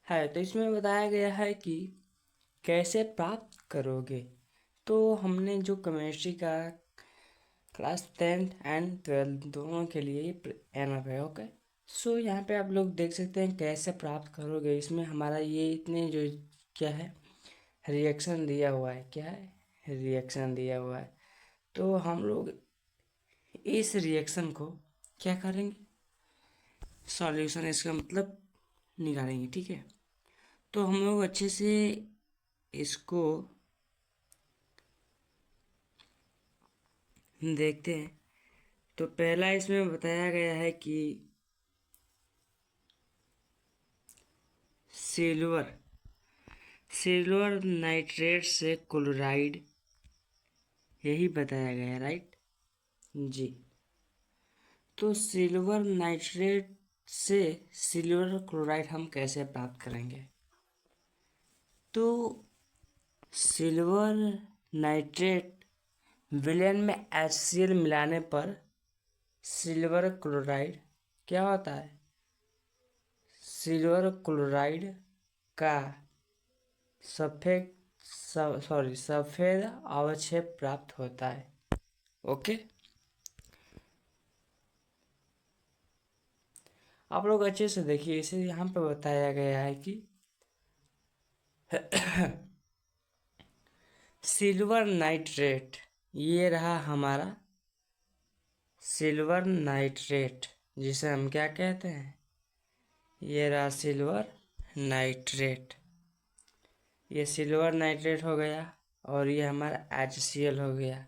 है। तो इसमें बताया गया है कि कैसे प्राप्त करोगे। तो हमने जो केमिस्ट्री का क्लास 10th एंड 12th दोनों के लिए एनफ है। ओके, सो यहाँ पे आप लोग देख सकते हैं कैसे प्राप्त करोगे। इसमें हमारा ये इतने जो क्या है रिएक्शन दिया हुआ है, क्या है रिएक्शन दिया हुआ है। तो हम लोग इस रिएक्शन को क्या करेंगे, सॉल्यूशन इसका मतलब निकालेंगे। ठीक है, तो हम लोग अच्छे से इसको देखते हैं। तो पहला इसमें बताया गया है कि सिल्वर सिल्वर नाइट्रेट से क्लोराइड, यही बताया गया है, राइट जी। तो सिल्वर नाइट्रेट से सिल्वर क्लोराइड हम कैसे प्राप्त करेंगे। तो सिल्वर नाइट्रेट विलयन में HCl मिलाने पर सिल्वर क्लोराइड क्या होता है, सिल्वर क्लोराइड का सफेद अवक्षेप प्राप्त होता है। ओके, आप लोग अच्छे से देखिए, इसे यहाँ पे बताया गया है कि सिल्वर नाइट्रेट, ये रहा हमारा सिल्वर नाइट्रेट, जिसे हम क्या कहते हैं, ये रहा सिल्वर नाइट्रेट। ये सिल्वर नाइट्रेट हो गया और ये हमारा HCl हो गया।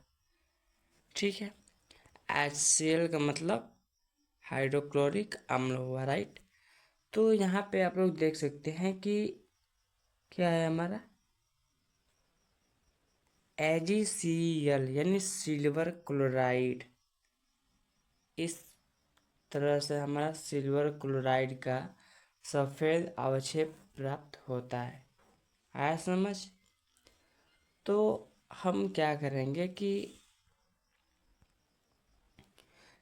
ठीक है, HCl का मतलब हाइड्रोक्लोरिक अम्ल हुआ, राइट। तो यहाँ पे आप लोग देख सकते हैं कि क्या है हमारा AgCl यानी सिल्वर क्लोराइड। इस तरह से हमारा सिल्वर क्लोराइड का सफ़ेद अवक्षेप प्राप्त होता है। आया समझ। तो हम क्या करेंगे कि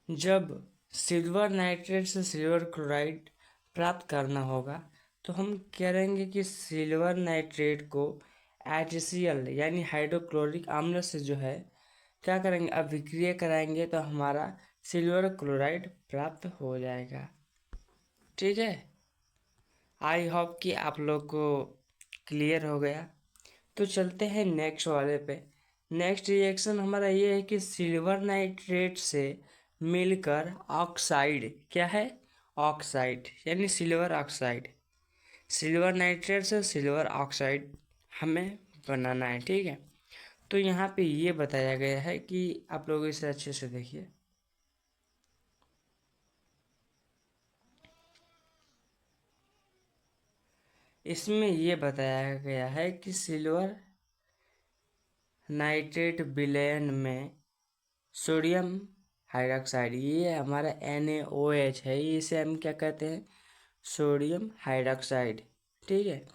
जब सिल्वर नाइट्रेट से सिल्वर क्लोराइड प्राप्त करना होगा तो हम करेंगे कि सिल्वर नाइट्रेट को HCl यानी हाइड्रोक्लोरिक अम्ल से जो है क्या करेंगे, अभिक्रिया कराएंगे तो हमारा सिल्वर क्लोराइड प्राप्त हो जाएगा। ठीक है, आई होप कि आप लोग को क्लियर हो गया। तो चलते हैं नेक्स्ट वाले पे। नेक्स्ट रिएक्शन हमारा ये है कि सिल्वर नाइट्रेट से मिलकर ऑक्साइड, क्या है, ऑक्साइड यानी सिल्वर ऑक्साइड, सिल्वर नाइट्रेट से सिल्वर ऑक्साइड हमें बनाना है। ठीक है, तो यहाँ पे ये बताया गया है कि आप लोग इसे अच्छे से देखिए। इसमें ये बताया गया है कि सिल्वर नाइट्रेट विलयन में सोडियम हाइड्रोक्साइड, ये हमारा NaOH है, इसे हम क्या कहते हैं, सोडियम हाइड्रोक्साइड। ठीक है,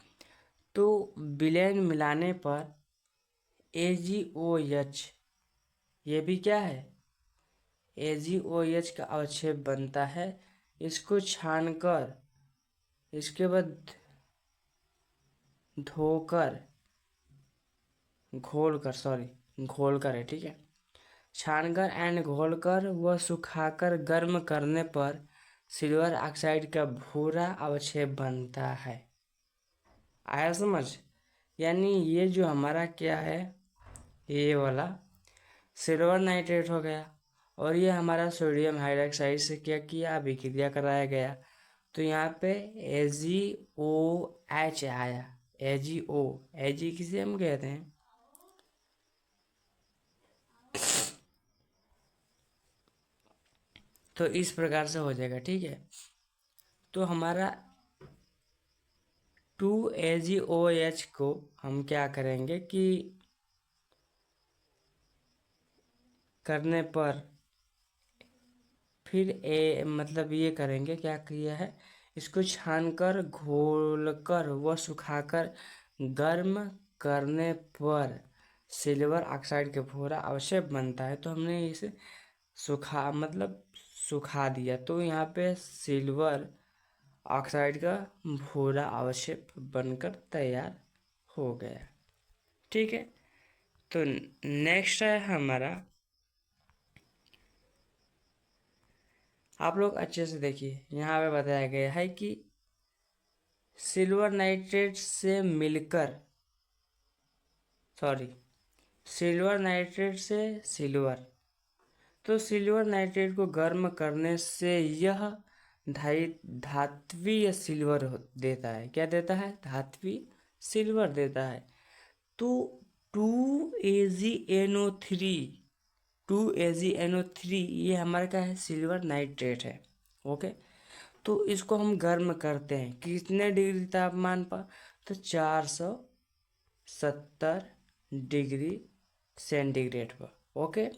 तो विलयन मिलाने पर AgOH, ये भी क्या है, AgOH का अवक्षेप बनता है। इसको छानकर, इसके बाद धोकर, घोलकर है, ठीक है, छानकर एंड घोलकर व सुखाकर गर्म करने पर सिल्वर ऑक्साइड का भूरा अवक्षेप बनता है। आया समझ। यानी ये जो हमारा क्या है, ये वाला सिल्वर नाइट्रेट हो गया और ये हमारा सोडियम हाइड्रोक्साइड से क्या किया, अभिक्रिया कराया गया। तो यहाँ पे AgOH आया। Ag किसे हम कहते हैं, तो इस प्रकार से हो जाएगा। ठीक है, तो हमारा 2AgOH को हम क्या करेंगे कि करने पर फिर मतलब ये करेंगे, क्या किया है, इसको छानकर घोलकर व सुखाकर गर्म करने पर सिल्वर ऑक्साइड का भूरा अवश्य बनता है। तो हमने इसे सुखा दिया, तो यहाँ पे सिल्वर ऑक्साइड का भूरा अवक्षेप बनकर तैयार हो गया। ठीक है, तो नेक्स्ट है हमारा, आप लोग अच्छे से देखिए, यहाँ पे बताया गया है कि सिल्वर नाइट्रेट से मिलकर, सॉरी, सिल्वर नाइट्रेट से सिल्वर, तो सिल्वर नाइट्रेट को गर्म करने से यह धात्विय सिल्वर देता है। क्या देता है? धात्विय सिल्वर देता है। तो 2AgNO3 2AgNO3 ये हमारा क्या है? सिल्वर नाइट्रेट है। ओके, तो इसको हम गर्म करते हैं कितने डिग्री तापमान पर? तो 470 डिग्री सेंटीग्रेड पर। ओके,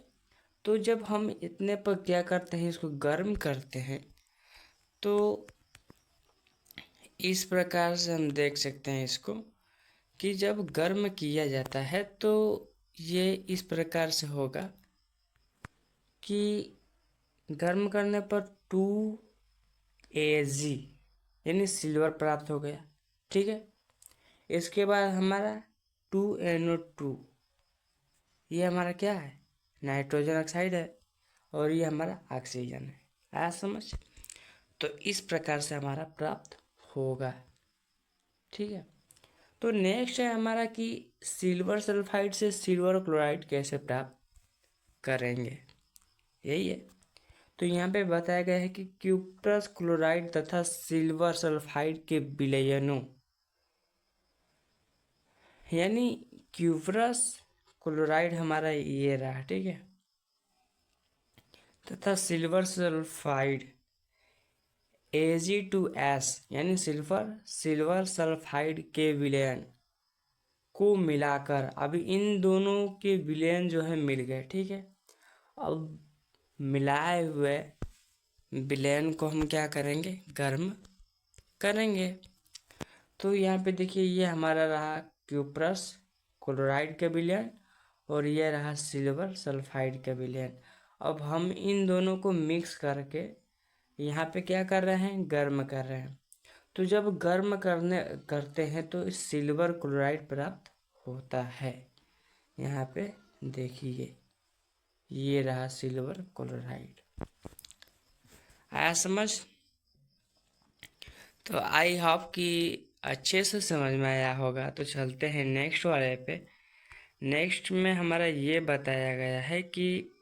तो जब हम इतने पर क्या करते हैं, इसको गर्म करते हैं, तो इस प्रकार से हम देख सकते हैं इसको कि जब गर्म किया जाता है तो ये इस प्रकार से होगा कि गर्म करने पर 2Ag यानी सिल्वर प्राप्त हो गया। ठीक है, इसके बाद हमारा 2NO2, ये हमारा क्या है? नाइट्रोजन ऑक्साइड है, और ये हमारा ऑक्सीजन है। आया समझ? तो इस प्रकार से हमारा प्राप्त होगा। ठीक है, तो नेक्स्ट है हमारा कि सिल्वर सल्फाइड से सिल्वर क्लोराइड कैसे प्राप्त करेंगे, यही है। तो यहाँ पे बताया गया है कि क्यूप्रस क्लोराइड तथा सिल्वर सल्फाइड के विलयनों, यानी क्यूप्रस क्लोराइड हमारा ये रहा, ठीक है, तथा सिल्वर सल्फाइड Ag2S यानी सिल्वर सल्फाइड के विलयन को मिलाकर, अभी इन दोनों के विलयन जो है मिल गए। ठीक है, अब मिलाए हुए विलयन को हम क्या करेंगे? गर्म करेंगे। तो यहाँ पे देखिए, ये हमारा रहा क्यूप्रस क्लोराइड का विलयन, और ये रहा सिल्वर सल्फाइड का विलयन। अब हम इन दोनों को मिक्स करके यहाँ पे क्या कर रहे हैं? गर्म कर रहे हैं। तो जब गर्म करते हैं तो सिल्वर क्लोराइड प्राप्त होता है। यहाँ पे देखिए, ये रहा सिल्वर क्लोराइड। आया समझ? तो आई होप कि अच्छे से समझ में आया होगा। तो चलते हैं नेक्स्ट वाले पे। नेक्स्ट में हमारा ये बताया गया है कि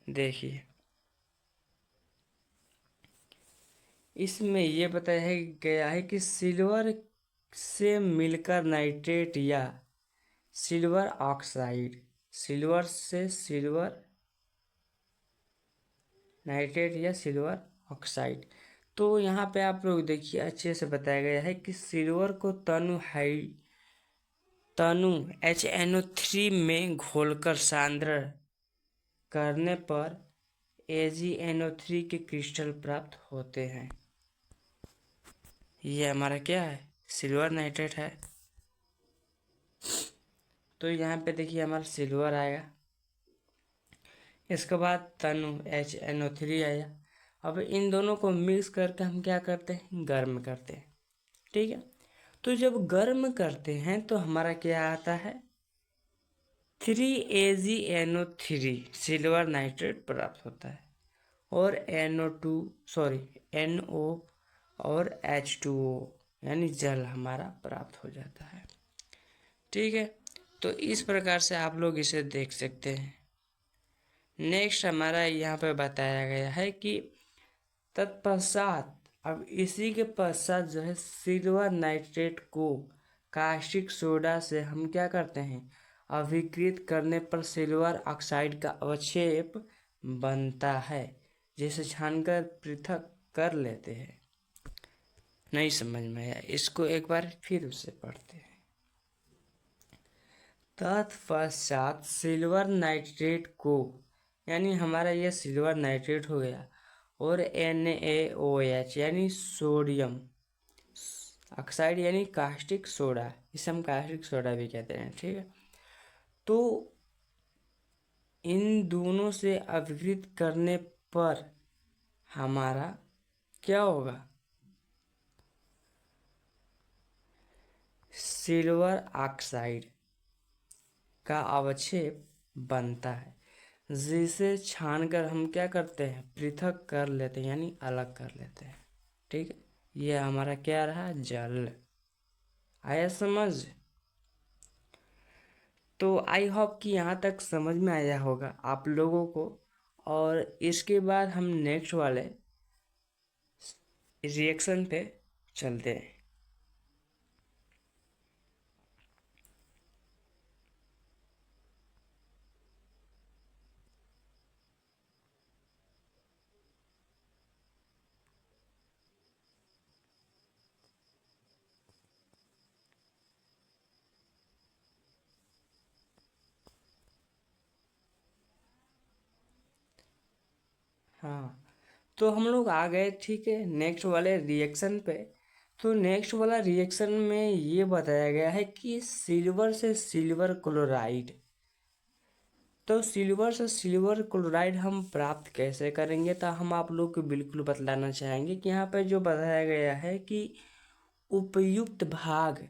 देखिए, इसमें ये बताया गया है कि सिल्वर से मिलकर नाइट्रेट या सिल्वर ऑक्साइड, सिल्वर से सिल्वर नाइट्रेट या सिल्वर ऑक्साइड। तो यहाँ पे आप लोग देखिए, अच्छे से बताया गया है कि सिल्वर को तनु HNO3 में घोलकर सांद्र करने पर AgNO3 के क्रिस्टल प्राप्त होते हैं। ये हमारा क्या है? सिल्वर नाइट्रेट है। तो यहाँ पे देखिए, हमारा सिल्वर आएगा, इसके बाद तनु HNO3 आया। अब इन दोनों को मिक्स करके हम क्या करते हैं? गर्म करते हैं। ठीक है, तो जब गर्म करते हैं तो हमारा क्या आता है? 3AgNO3 सिल्वर नाइट्रेट प्राप्त होता है, और NO और H2O यानी जल हमारा प्राप्त हो जाता है। ठीक है, तो इस प्रकार से आप लोग इसे देख सकते हैं। नेक्स्ट हमारा यहाँ पे बताया गया है कि तत्पश्चात, अब इसी के पश्चात जो है सिल्वर नाइट्रेट को कास्टिक सोडा से हम क्या करते हैं? अभिकृत करने पर सिल्वर ऑक्साइड का अवक्षेप बनता है, जिसे छानकर पृथक कर लेते हैं। नहीं समझ में आया? इसको एक बार फिर उससे पढ़ते हैं। तत्पश्चात सिल्वर नाइट्रेट को, यानी हमारा यह सिल्वर नाइट्रेट हो गया, और NaOH यानी सोडियम ऑक्साइड यानी कास्टिक सोडा, इसे हम कास्टिक सोडा भी कहते हैं। ठीक है, तो इन दोनों से अभिकृत करने पर हमारा क्या होगा? सिल्वर ऑक्साइड का अवक्षेप बनता है, जिसे छानकर हम क्या करते हैं, पृथक कर लेते हैं, यानी अलग कर लेते हैं। ठीक है, ये हमारा क्या रहा, जल। आया समझ? तो आई होप कि यहाँ तक समझ में आया होगा आप लोगों को। और इसके बाद हम नेक्स्ट वाले रिएक्शन पे चलते हैं। हाँ, तो हम लोग आ गए, ठीक है, नेक्स्ट वाले रिएक्शन पे। तो नेक्स्ट वाला रिएक्शन में ये बताया गया है कि सिल्वर से सिल्वर क्लोराइड। तो सिल्वर से सिल्वर क्लोराइड हम प्राप्त कैसे करेंगे, तो हम आप लोग को बिल्कुल बतलाना चाहेंगे कि यहाँ पे जो बताया गया है कि उपयुक्त भाग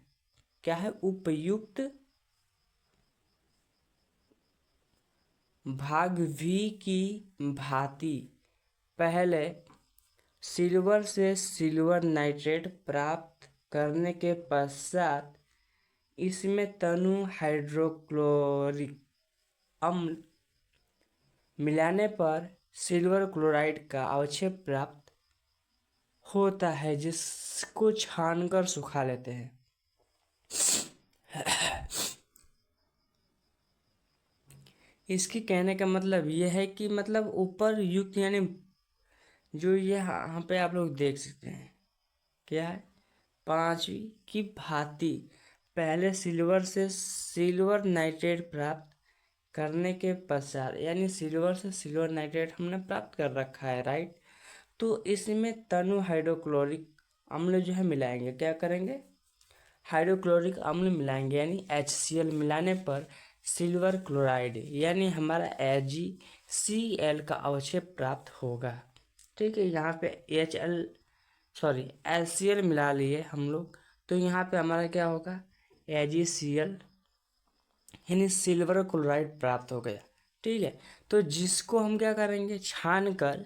क्या है, उपयुक्त भाग V की भांति पहले सिल्वर से सिल्वर नाइट्रेट प्राप्त करने के पश्चात इसमें तनु हाइड्रोक्लोरिक अम्ल मिलाने पर सिल्वर क्लोराइड का अवक्षेप प्राप्त होता है, जिसको छानकर सुखा लेते हैं। इसके कहने का मतलब ये है कि मतलब ऊपर युक्त यानी जो ये यहाँ पे आप लोग देख सकते हैं क्या है, पांचवी की भांति पहले सिल्वर से सिल्वर नाइट्रेट प्राप्त करने के पश्चात, यानी सिल्वर से सिल्वर नाइट्रेट हमने प्राप्त कर रखा है, राइट। तो इसमें तनु हाइड्रोक्लोरिक अम्ल जो है मिलाएंगे, क्या करेंगे, हाइड्रोक्लोरिक अम्ल मिलाएंगे, यानी HCl मिलाने पर सिल्वर क्लोराइड यानी हमारा AgCl का अवक्षेप प्राप्त होगा। ठीक है, यहाँ पे HCl मिला लिए हम लोग, तो यहाँ पे हमारा क्या होगा, AgCl यानी सिल्वर क्लोराइड प्राप्त हो गया। ठीक है, तो जिसको हम क्या करेंगे, छान कर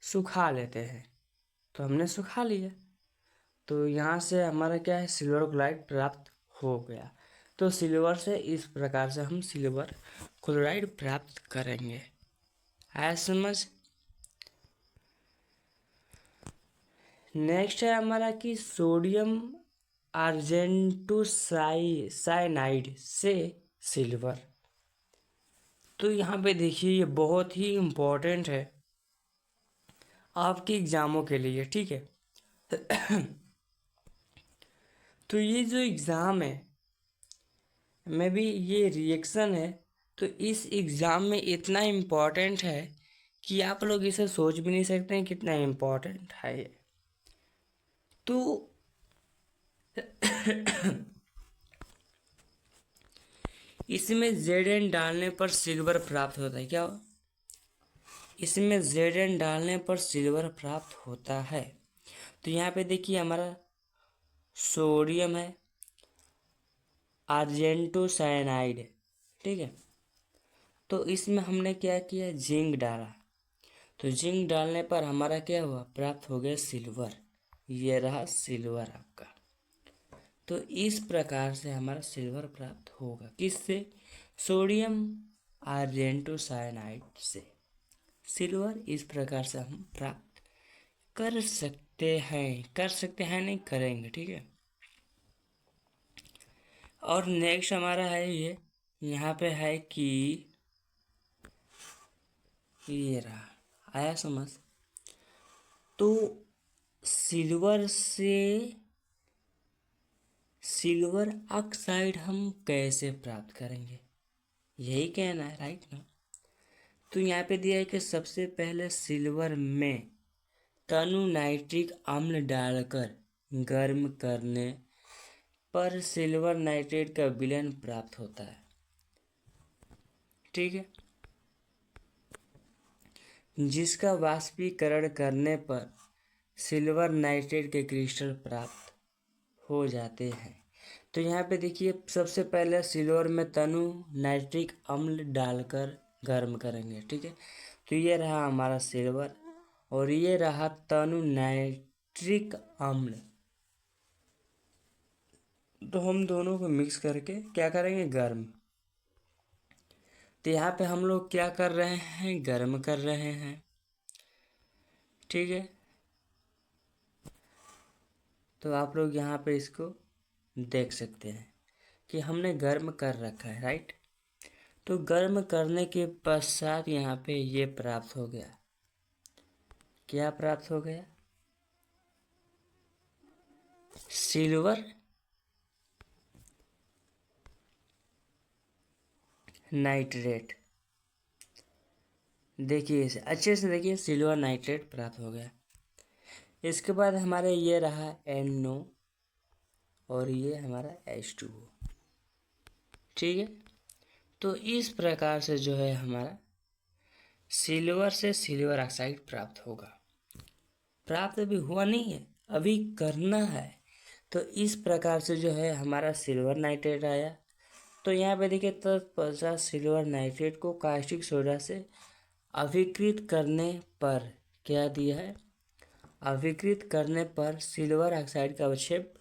सुखा लेते हैं। तो हमने सुखा लिया, तो यहाँ से हमारा क्या है, सिल्वर क्लोराइड प्राप्त हो गया। तो सिल्वर से इस प्रकार से हम सिल्वर क्लोराइड प्राप्त करेंगे। आया समझ? नेक्स्ट है हमारा कि सोडियम साइनाइड से सिल्वर। तो यहाँ पे देखिए, ये बहुत ही इम्पोर्टेंट है आपके एग्जामों के लिए, ठीक है। तो ये जो एग्ज़ाम है में भी ये रिएक्शन है, तो इस एग्ज़ाम में इतना इम्पोर्टेंट है कि आप लोग इसे सोच भी नहीं सकते हैं कितना इम्पोर्टेंट है ये। तो इसमें Zn डालने पर सिल्वर प्राप्त होता है, क्या इसमें Zn डालने पर सिल्वर प्राप्त होता है। तो यहाँ पे देखिए हमारा सोडियम है, आर्जेंटोसाइनाइड, ठीक है। तो इसमें हमने क्या किया, जिंक डाला। तो जिंक डालने पर हमारा क्या हुआ, प्राप्त हो गया सिल्वर। ये रहा सिल्वर आपका। तो इस प्रकार से हमारा सिल्वर प्राप्त होगा, किससे, सोडियम आर्जेंटोसाइनाइड से सिल्वर इस प्रकार से हम प्राप्त कर सकते हैं नहीं, करेंगे, ठीक है। और नेक्स्ट हमारा है ये, यहाँ पे है कि ये रहा, आया समझ। तो सिल्वर से सिल्वर ऑक्साइड हम कैसे प्राप्त करेंगे, यही कहना है, राइट ना। तो यहाँ पे दिया है कि सबसे पहले सिल्वर में तनु नाइट्रिक अम्ल डालकर गर्म करने पर सिल्वर नाइट्रेट का विलयन प्राप्त होता है, ठीक है, जिसका वाष्पीकरण करने पर सिल्वर नाइट्रेट के क्रिस्टल प्राप्त हो जाते हैं। तो यहाँ पे देखिए सबसे पहले सिल्वर में तनु नाइट्रिक अम्ल डालकर गर्म करेंगे, ठीक है। तो ये रहा हमारा सिल्वर और ये रहा तनु नाइट्रिक अम्ल। तो हम दोनों को मिक्स करके क्या करेंगे, गर्म। तो यहाँ पे हम लोग क्या कर रहे हैं, गर्म कर रहे हैं, ठीक है। तो आप लोग यहाँ पे इसको देख सकते हैं कि हमने गर्म कर रखा है, राइट। तो गर्म करने के पश्चात यहाँ पे ये प्राप्त हो गया। क्या प्राप्त हो गया, सिल्वर नाइट्रेट। देखिए इसे अच्छे से देखिए, सिल्वर नाइट्रेट प्राप्त हो गया। इसके बाद हमारे ये रहा NO और ये हमारा H2O, ठीक है। तो इस प्रकार से जो है हमारा सिल्वर से सिल्वर ऑक्साइड प्राप्त होगा। प्राप्त अभी हुआ नहीं है, अभी करना है। तो इस प्रकार से जो है हमारा सिल्वर नाइट्रेट आया। तो यहाँ पे देखिए तत्पश्चात सिल्वर नाइट्रेट को कास्टिक सोडा से अभिकृत करने पर क्या दिया है, अभिकृत करने पर सिल्वर ऑक्साइड का अवक्षेप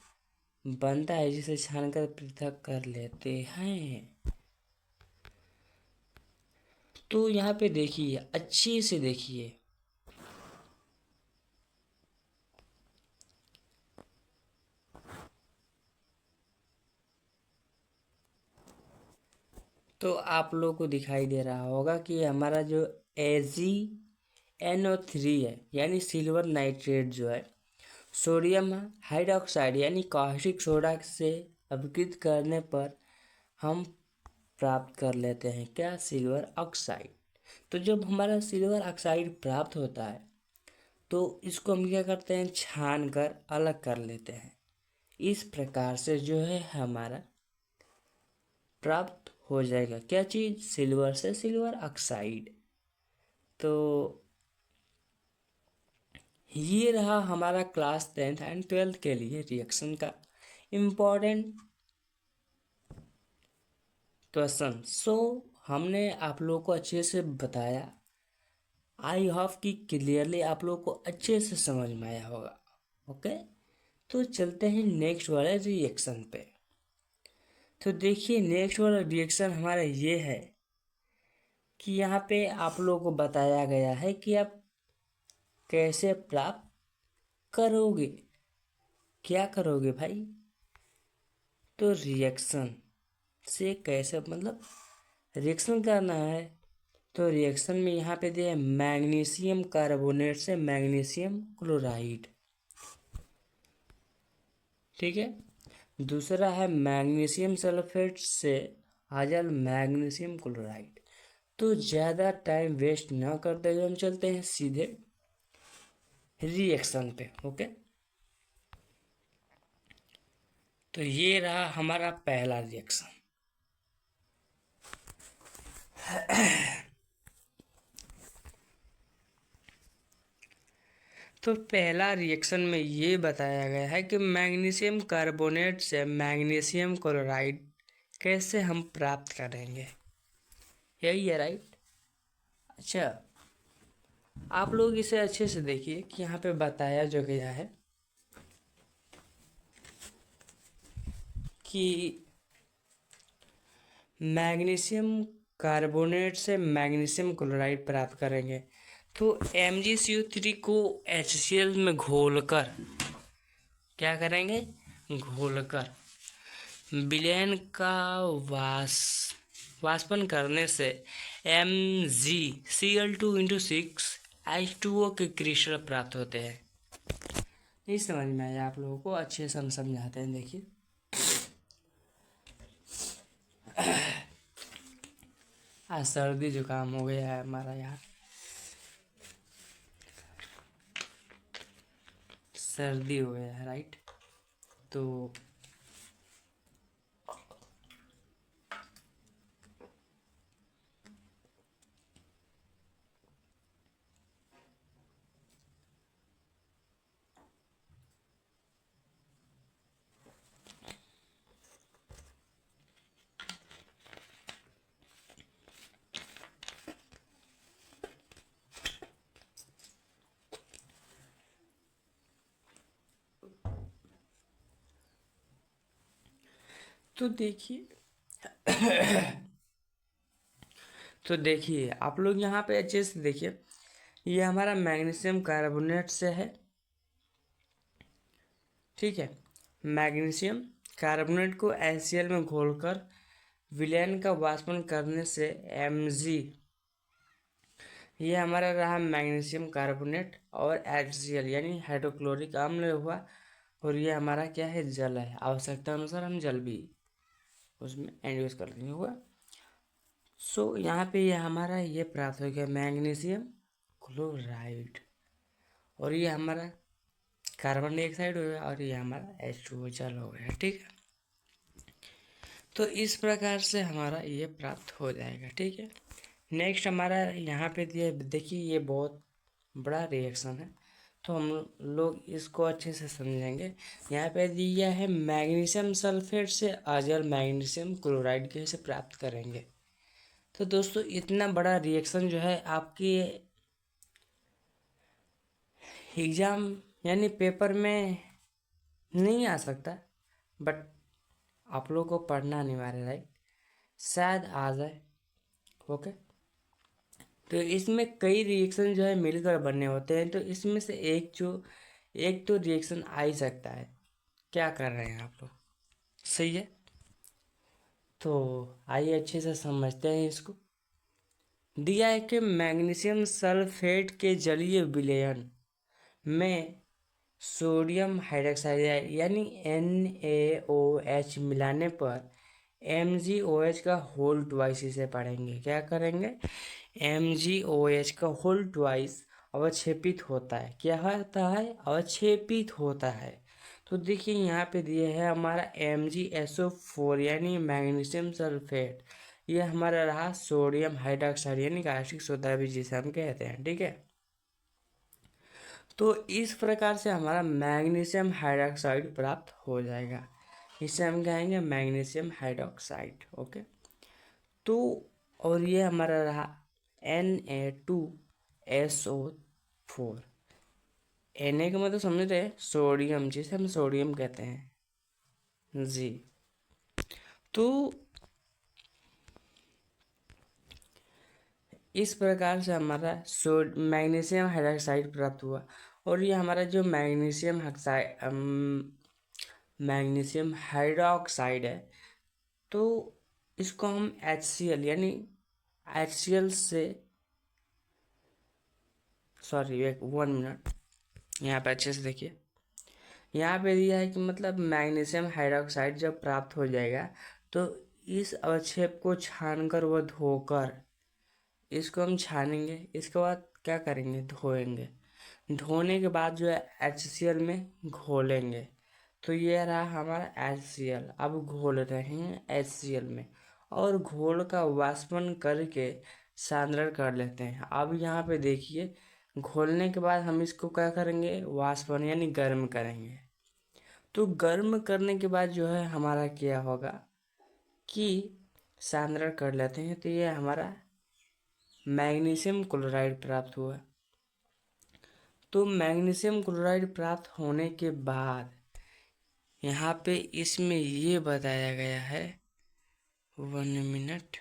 बनता है, जिसे छानकर पृथक कर लेते हैं। तो यहाँ पे देखिए अच्छे से देखिए, तो आप लोग को दिखाई दे रहा होगा कि हमारा जो AgNO3 है यानी सिल्वर नाइट्रेट जो है सोडियम हाइड्रोक्साइड यानी कास्टिक सोडा से अपकृत करने पर हम प्राप्त कर लेते हैं क्या, सिल्वर ऑक्साइड। तो जब हमारा सिल्वर ऑक्साइड प्राप्त होता है तो इसको हम क्या करते हैं, छान कर अलग कर लेते हैं। इस प्रकार से जो है हमारा प्राप्त हो जाएगा क्या चीज़, सिल्वर से सिल्वर ऑक्साइड। तो ये रहा हमारा क्लास 10th एंड 12th के लिए रिएक्शन का इम्पोर्टेंट क्वेश्चन। सो हमने आप लोगों को अच्छे से बताया। आई होप कि क्लियरली आप लोगों को अच्छे से समझ में आया होगा। ओके, तो चलते हैं नेक्स्ट वाले रिएक्शन पे। तो देखिए नेक्स्ट वाला रिएक्शन हमारा ये है कि यहाँ पे आप लोगों को बताया गया है कि आप कैसे प्राप्त करोगे, क्या करोगे भाई। तो रिएक्शन से कैसे, मतलब रिएक्शन करना है। तो रिएक्शन में यहाँ पे दिया है मैग्नीशियम कार्बोनेट से मैग्नीशियम क्लोराइड, ठीक है। दूसरा है मैग्नीशियम सल्फेट से आ जाए मैग्नीशियम क्लोराइड। तो ज़्यादा टाइम वेस्ट ना करते हुए हम चलते हैं सीधे रिएक्शन पे। ओके, तो ये रहा हमारा पहला रिएक्शन। तो पहला रिएक्शन में ये बताया गया है कि मैग्नीशियम कार्बोनेट से मैग्नीशियम क्लोराइड कैसे हम प्राप्त करेंगे, यही है राइट। अच्छा, आप लोग इसे अच्छे से देखिए कि यहाँ पे बताया जो गया है कि मैग्नीशियम कार्बोनेट से मैग्नीशियम क्लोराइड प्राप्त करेंगे। तो MgCO3 को HCl में घोलकर क्या करेंगे, घोलकर विलयन का वाष्पन करने से MgCl2 × 6H2O के क्रिस्टल प्राप्त होते हैं। नहीं समझ में आया आप लोगों को, अच्छे से हम समझाते हैं। देखिए आज सर्दी जुकाम हो गया है हमारा यार, सर्दी हो गया है राइट। तो तो देखिए तो देखिए आप लोग यहाँ पे अच्छे से देखिए, ये हमारा मैग्नीशियम कार्बोनेट से है, ठीक है। मैग्नीशियम कार्बोनेट को HCl में घोलकर विलयन का वाष्पन करने से Mg, ये हमारा रहा मैग्नीशियम कार्बोनेट, और HCl यानी हाइड्रोक्लोरिक अम्ल हुआ, और ये हमारा क्या है, जल है। आवश्यकता अनुसार हम जल भी उसमें इंड्यूस कर देंगे, हुआ। सो यहाँ पे ये हमारा ये प्राप्त हो गया मैग्नीशियम क्लोराइड, और ये हमारा कार्बन डाइऑक्साइड हो गया, और ये हमारा H2O जल हो गया, ठीक है। तो इस प्रकार से हमारा ये प्राप्त हो जाएगा, ठीक है। नेक्स्ट हमारा यहाँ पे दिया, देखिए ये बहुत बड़ा रिएक्शन है, तो हम लोग इसको अच्छे से समझेंगे। यहाँ पे दिया है मैग्नीशियम सल्फेट से अजल मैग्नीशियम क्लोराइड कैसे प्राप्त करेंगे। तो दोस्तों इतना बड़ा रिएक्शन जो है आपकी एग्ज़ाम यानी पेपर में नहीं आ सकता, बट आप लोग को पढ़ना अनिवार्य है, राइट, शायद आ जाए, ओके। तो इसमें कई रिएक्शन जो है मिलकर बनने होते हैं, तो इसमें से एक तो रिएक्शन आ ही सकता है। क्या कर रहे हैं आप लोग, सही है। तो आइए अच्छे से समझते हैं इसको। दिया है कि मैग्नीशियम सल्फेट के जलीय विलयन में सोडियम हाइड्रोक्साइड यानी NaOH मिलाने पर MgOH का होल ट्वाइस इसे पढ़ेंगे। क्या करेंगे, MgOH का होल ट्वाइस अवक्षेपित होता है। क्या होता है, अवक्षेपित होता है। तो देखिए यहाँ पे दिए है हमारा MgSO4 यानी मैग्नीशियम सल्फेट, ये हमारा रहा सोडियम हाइड्रोक्साइड यानी कास्टिक सोडा भी जिसे हम कहते हैं, ठीक है। तो इस प्रकार से हमारा मैग्नीशियम हाइड्रोक्साइड प्राप्त हो जाएगा, इसे हम कहेंगे मैग्नीशियम हाइड्रोक्साइड, ओके। तो और ये हमारा रहा Na2SO4, Na का मतलब समझ रहे हैं, सोडियम, जिसे हम सोडियम कहते हैं जी। तो इस प्रकार से हमारा मैग्नीशियम हाइड्रोक्साइड प्राप्त हुआ, और ये हमारा जो मैग्नीशियम हाइड्रोक्साइड है, तो इसको हम HCl यानी HCl से, सॉरी एक 1 मिनट, यहाँ पे अच्छे से देखिए। यहाँ पे दिया है कि मतलब मैग्नीशियम हाइड्रोक्साइड जब प्राप्त हो जाएगा, तो इस अवक्षेप को छानकर व धोकर, इसको हम छानेंगे, इसके बाद क्या करेंगे, धोएंगे। धोने के बाद जो है HCl में घोलेंगे। तो ये रहा हमारा HCl, अब घोल रहे हैं HCl में, और घोल का वाष्पन करके सांद्रण कर लेते हैं। अब यहाँ पे देखिए, घोलने के बाद हम इसको क्या करेंगे, वाष्पन यानी गर्म करेंगे। तो गर्म करने के बाद जो है हमारा क्या होगा कि सांद्रण कर लेते हैं, तो ये हमारा मैग्नीशियम क्लोराइड प्राप्त हुआ। तो मैग्नीशियम क्लोराइड प्राप्त होने के बाद यहाँ पे इसमें ये बताया गया है, 1 मिनट,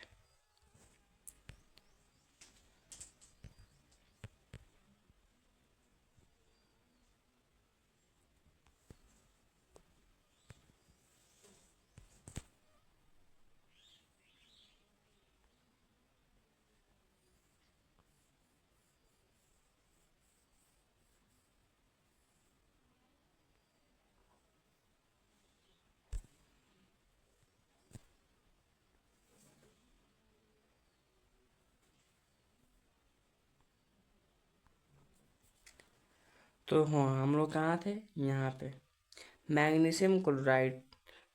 तो हाँ हम लोग कहाँ थे, यहाँ पे मैग्नीशियम क्लोराइड।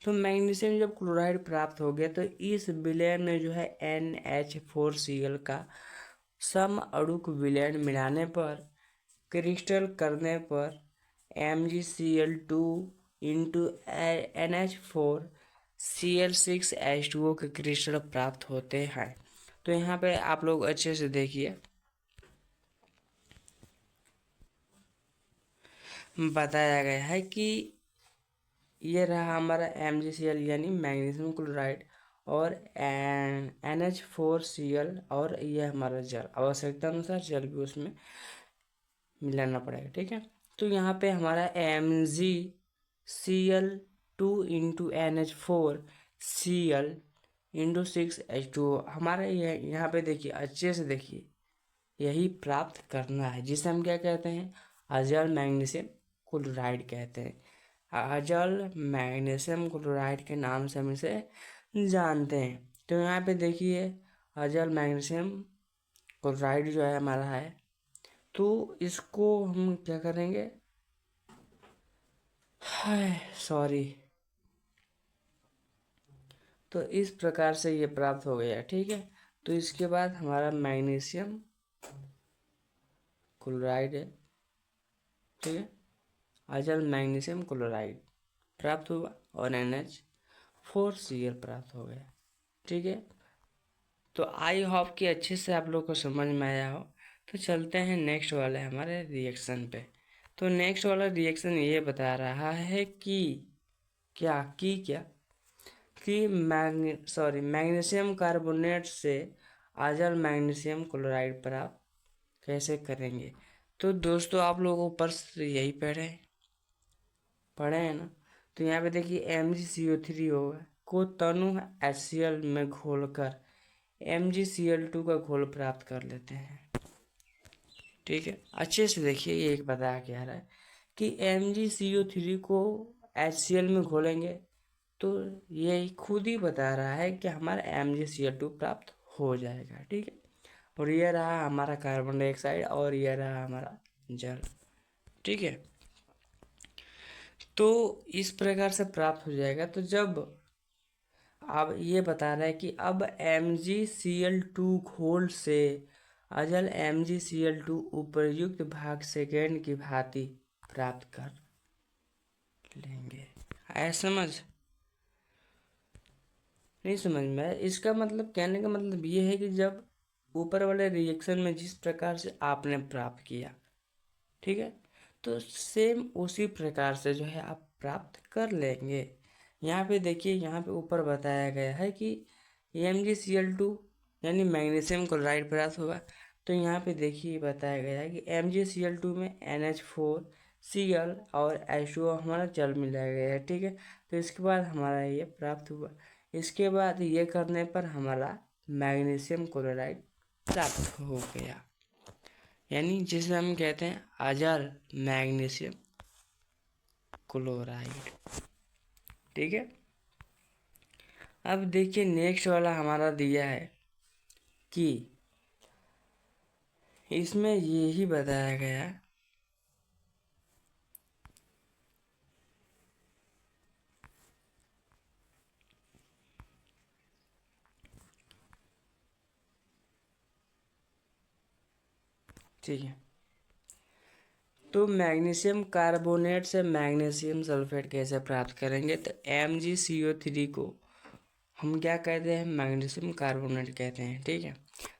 तो मैग्नीशियम जब क्लोराइड प्राप्त हो गया, तो इस विलयन में जो है NH4Cl का सम अणुक विलयन मिलाने पर, क्रिस्टल करने पर MgCl2 इंटू NH4Cl6H2O के क्रिस्टल प्राप्त होते हैं। तो यहाँ पे आप लोग अच्छे से देखिए, बताया गया है कि ये रहा हमारा MgCl यानी मैग्नीशियम क्लोराइड और NH4Cl, और ये हमारा जल, आवश्यकता अनुसार जल भी उसमें मिलाना पड़ेगा, ठीक है। तो यहाँ पे हमारा MgCl2 into NH4Cl into 6H2O हमारा ये यहाँ पे देखिए, अच्छे से देखिए, यही प्राप्त करना है, जिसे हम क्या कहते हैं, अजल मैग्नीशियम क्लोराइड कहते हैं। अजल मैग्नीशियम क्लोराइड के नाम से हम इसे जानते हैं। तो यहाँ पे देखिए, अजल मैग्नीशियम क्लोराइड जो है हमारा है, तो इसको हम क्या करेंगे, सॉरी, तो इस प्रकार से ये प्राप्त हो गया, ठीक है। तो इसके बाद हमारा मैग्नीशियम क्लोराइड है, ठीक है, अजल मैग्नीशियम क्लोराइड प्राप्त हुआ और NH4Cl प्राप्त हो गया, ठीक है। तो आई होप कि अच्छे से आप लोग को समझ में आया हो। तो चलते हैं नेक्स्ट वाले हमारे रिएक्शन पे। तो नेक्स्ट वाला रिएक्शन ये बता रहा है कि क्या कि मैग्नीशियम कार्बोनेट से अजल मैग्नीशियम क्लोराइड प्राप्त कैसे करेंगे। तो दोस्तों आप लोग ऊपर से यही पढ़े हैं ना। तो यहाँ पे देखिए MgCO3 होगा को तनु HCl में घोलकर MgCl2 का घोल प्राप्त कर लेते हैं, ठीक है। अच्छे से देखिए, ये एक बताया क्या रहा है कि MgCO3 को HCl में घोलेंगे तो ये खुद ही बता रहा है कि हमारा MgCl2 प्राप्त हो जाएगा, ठीक है। और ये रहा हमारा कार्बन डाइऑक्साइड और ये रहा हमारा जल, ठीक है। तो इस प्रकार से प्राप्त हो जाएगा। तो जब अब ये बता रहा है कि अब MgCl2 घोल से अजल MgCl2 उपर्युक्त भाग सेकेंड की भांति प्राप्त कर लेंगे। आया समझ? नहीं समझ में? इसका मतलब, कहने का मतलब ये है कि जब ऊपर वाले रिएक्शन में जिस प्रकार से आपने प्राप्त किया, ठीक है, तो सेम उसी प्रकार से जो है आप प्राप्त कर लेंगे। यहाँ पे देखिए, यहाँ पे ऊपर बताया गया है कि MgCl2 यानी मैग्नीशियम क्लोराइड प्राप्त होगा। तो यहाँ पे देखिए बताया गया है कि MgCl2 में NH4Cl और H2O हमारा जल मिलाया गया है, ठीक है। तो इसके बाद हमारा ये प्राप्त हुआ। इसके बाद ये करने पर हमारा मैग्नीशियम क्लोराइड प्राप्त हो गया, यानी जिसे हम कहते हैं अजल मैग्नीशियम क्लोराइड, ठीक है। अब देखिए नेक्स्ट वाला हमारा दिया है कि इसमें यही बताया गया है ठीक है। तो मैग्नीशियम कार्बोनेट से मैग्नीशियम सल्फेट कैसे प्राप्त करेंगे। तो MgCO3 को हम क्या कहते हैं, मैग्नीशियम कार्बोनेट कहते हैं, ठीक है।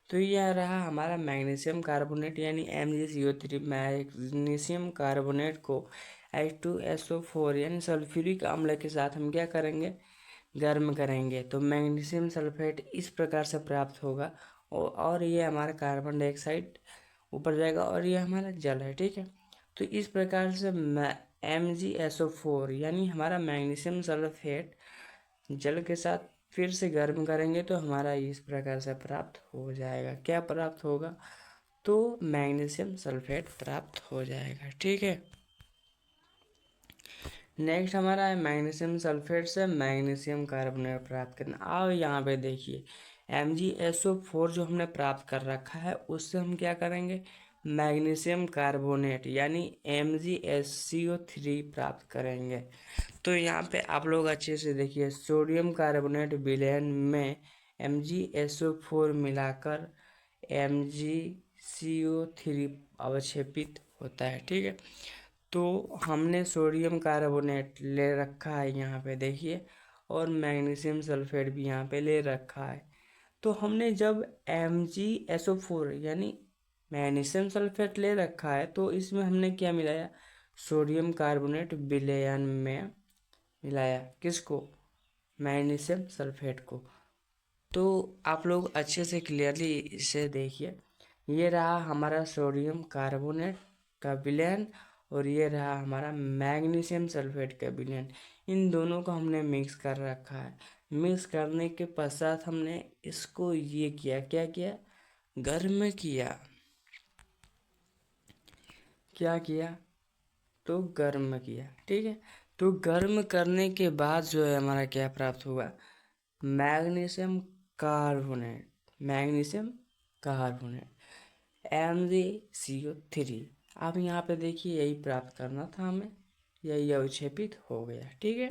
तो यह रहा हमारा मैग्नीशियम कार्बोनेट यानी MgCO3। मैग्नीशियम कार्बोनेट को H2SO4 यानी सल्फ्यूरिक अम्ल के साथ हम क्या करेंगे, गर्म करेंगे। तो मैग्नीशियम सल्फेट इस प्रकार से प्राप्त होगा और ये हमारा कार्बन डाइऑक्साइड ऊपर जाएगा और ये हमारा जल है, ठीक है। तो इस प्रकार से MgSO4 यानी हमारा मैग्नीशियम सल्फेट जल के साथ फिर से गर्म करेंगे तो हमारा इस प्रकार से प्राप्त हो जाएगा। क्या प्राप्त होगा, तो मैग्नीशियम सल्फेट प्राप्त हो जाएगा, ठीक है। नेक्स्ट हमारा है मैग्नीशियम सल्फेट से मैग्नीशियम कार्बोनेट प्राप्त करना। अब यहाँ पे देखिए MgSO4 जो हमने प्राप्त कर रखा है उससे हम क्या करेंगे, मैग्नीशियम कार्बोनेट यानी MgSCO3 प्राप्त करेंगे। तो यहाँ पे आप लोग अच्छे से देखिए, सोडियम कार्बोनेट विलयन में MgSO4 मिलाकर MgCO3 अवक्षेपित होता है, ठीक है। तो हमने सोडियम कार्बोनेट ले रखा है यहाँ पे देखिए, और मैग्नीशियम सल्फेट भी यहाँ पे ले रखा है। तो हमने जब MgSO4 यानी मैग्नीशियम सल्फेट ले रखा है तो इसमें हमने क्या मिलाया, सोडियम कार्बोनेट विलयन में मिलाया, किसको? मैग्नीशियम सल्फेट को। तो आप लोग अच्छे से क्लियरली इसे देखिए, ये रहा हमारा सोडियम कार्बोनेट का विलयन और ये रहा हमारा मैग्नीशियम सल्फेट का विलयन। इन दोनों को हमने मिक्स कर रखा है। मिक्स करने के पश्चात हमने इसको ये किया, क्या किया? गर्म किया। क्या किया? तो गर्म किया, ठीक है। तो गर्म करने के बाद जो है हमारा क्या प्राप्त हुआ? Magnesium carbonate. Magnesium carbonate MgCO3। अब यहाँ पे देखिए यही प्राप्त करना था हमें, यही अवक्षेपित हो गया, ठीक है।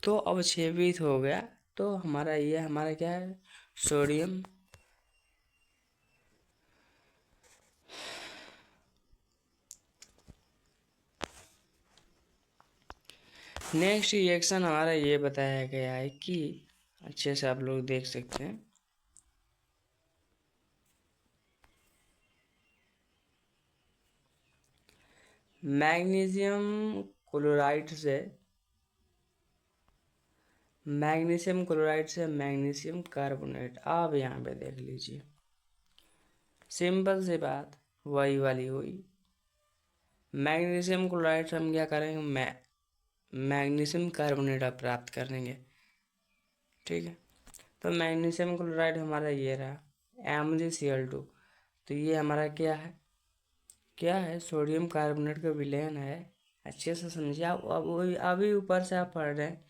तो अवक्षेपित हो गया तो हमारा क्या है? सोडियम। नेक्स्ट रिएक्शन हमारा ये बताया गया है कि अच्छे से आप लोग देख सकते हैं, मैग्नीशियम क्लोराइड से मैग्नीशियम कार्बोनेट। आप यहाँ पे देख लीजिए, सिंपल सी बात वही वाली हुई। मैग्नीशियम क्लोराइड से हम क्या करेंगे? मैग्नीशियम कार्बोनेट आप प्राप्त करेंगे, ठीक है। तो मैग्नीशियम क्लोराइड हमारा ये रहा MgCl2। तो ये हमारा क्या है? सोडियम कार्बोनेट का विलयन है। अच्छे से समझिए आप, अभी ऊपर से आप पढ़ रहे हैं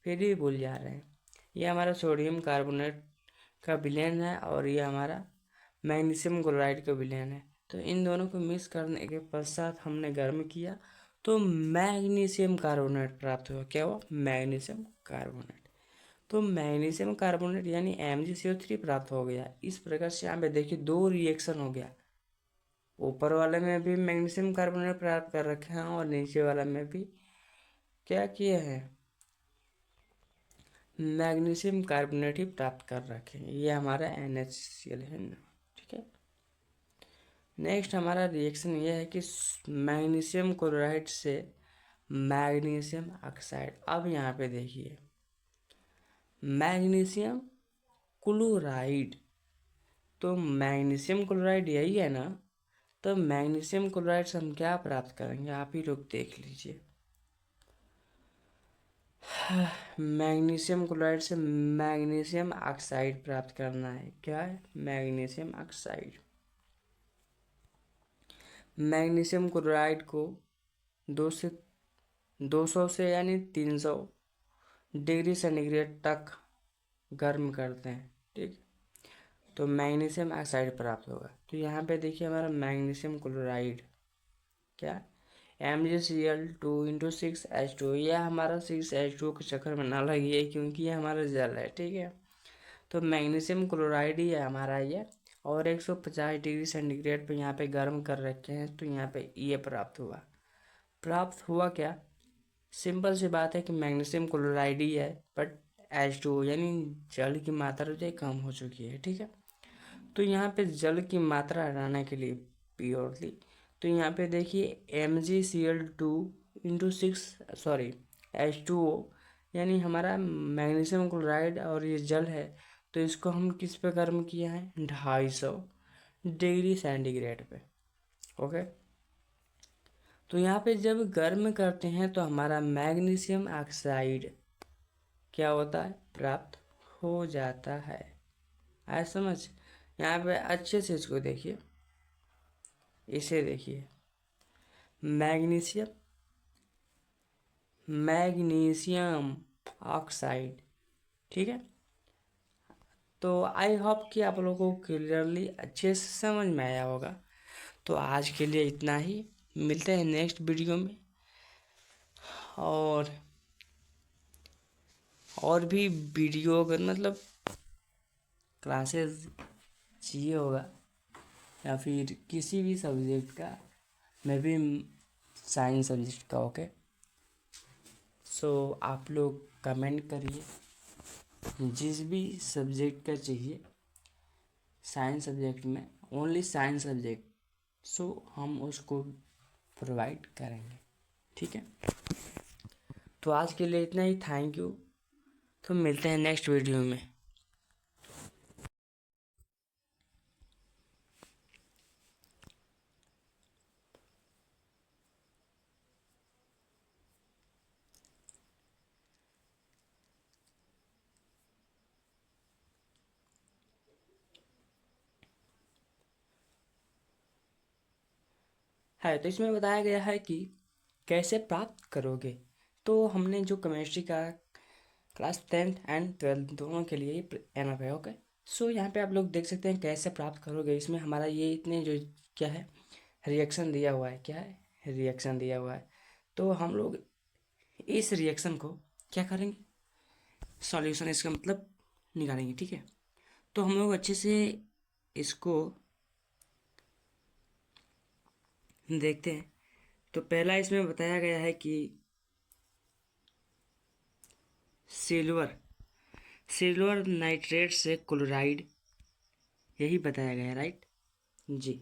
फिर भी भूल जा रहे हैं। ये हमारा सोडियम कार्बोनेट का विलयन है और ये हमारा मैग्नीशियम क्लोराइड का विलयन है। तो इन दोनों को मिक्स करने के पश्चात हमने गर्म किया तो मैग्नीशियम कार्बोनेट प्राप्त हुआ। क्या हुआ? Magnesium carbonate. तो मैग्नीशियम कार्बोनेट यानी MgCO3 प्राप्त हो गया। इस प्रकार से यहाँ पे देखिए दो रिएक्शन हो गया, ऊपर वाले में भी मैग्नीशियम कार्बोनेट प्राप्त कर रखे हैं और नीचे वाला में भी क्या किए हैं? मैग्नीशियम कार्बोनेट ही प्राप्त कर रखे हैं। ये हमारा NaCl है ना, ठीक है। नेक्स्ट हमारा रिएक्शन ये है कि मैग्नीशियम क्लोराइड से मैग्नीशियम ऑक्साइड। अब यहाँ पे देखिए मैग्नीशियम क्लोराइड, तो मैग्नीशियम क्लोराइड यही है ना। तो मैग्नीशियम क्लोराइड से हम क्या प्राप्त करेंगे? आप ही लोग देख लीजिए। मैग्नीशियम क्लोराइड से मैग्नीशियम ऑक्साइड प्राप्त करना है। क्या है? Magnesium oxide. मैग्नीशियम क्लोराइड को 200 से यानी 300 डिग्री सेंटीग्रेड तक गर्म करते हैं, ठीक। तो मैग्नीशियम ऑक्साइड प्राप्त होगा। तो यहाँ पे देखिए हमारा मैग्नीशियम क्लोराइड क्या? MgCl2 × 6H2। यह हमारा 6H2 के चक्कर में ना लगी, क्योंकि ये हमारा जल है, ठीक है। तो मैग्नीशियम क्लोराइड ही है हमारा ये, और 150 डिग्री सेंटीग्रेड पे यहाँ पे गर्म कर रखे हैं। तो यहाँ पे ये प्राप्त हुआ क्या? सिंपल सी बात है कि मैग्नीशियम क्लोराइड ही है, बट H2 यानी जल की मात्रा जो है कम हो चुकी है, ठीक है। तो यहाँ पे जल की मात्रा हटाने के लिए प्योरली, तो यहाँ पे देखिए H2O यानी हमारा मैग्नीशियम क्लोराइड और ये जल है। तो इसको हम किस पे गर्म किए हैं? 250 डिग्री सेंटीग्रेड पे, ओके। तो यहाँ पे जब गर्म करते हैं तो हमारा मैग्नीशियम ऑक्साइड क्या होता है? प्राप्त हो जाता है। आया समझ? यहाँ पे अच्छे से इसको देखिए, इसे देखिए, मैग्नीशियम ऑक्साइड, ठीक है। तो आई होप कि आप लोगों को क्लियरली अच्छे से समझ में आया होगा। तो आज के लिए इतना ही, मिलते हैं नेक्स्ट वीडियो में। और भी वीडियो अगर मतलब क्लासेस चाहिए होगा या फिर किसी भी सब्जेक्ट का, मैं भी साइंस सब्जेक्ट का, ओके। सो आप लोग कमेंट करिए जिस भी सब्जेक्ट का चाहिए साइंस सब्जेक्ट में, ओनली साइंस सब्जेक्ट, सो हम उसको प्रोवाइड करेंगे, ठीक है। तो आज के लिए इतना ही, थैंक यू। तो मिलते हैं नेक्स्ट वीडियो में। है तो इसमें बताया गया है कि कैसे प्राप्त करोगे। तो हमने जो केमिस्ट्री का क्लास 10th एंड 12th दोनों के लिए एनफ है। ओके, सो यहाँ पे आप लोग देख सकते हैं कैसे प्राप्त करोगे। इसमें हमारा ये इतने जो क्या है, रिएक्शन दिया हुआ है। क्या है? रिएक्शन दिया हुआ है। तो हम लोग इस रिएक्शन को क्या करेंगे, सॉल्यूशन इसका मतलब निकालेंगे। ठीक है, तो हम लोग अच्छे से इसको देखते हैं। तो पहला इसमें बताया गया है कि सिल्वर सिल्वर नाइट्रेट से क्लोराइड, यही बताया गया है, राइट जी।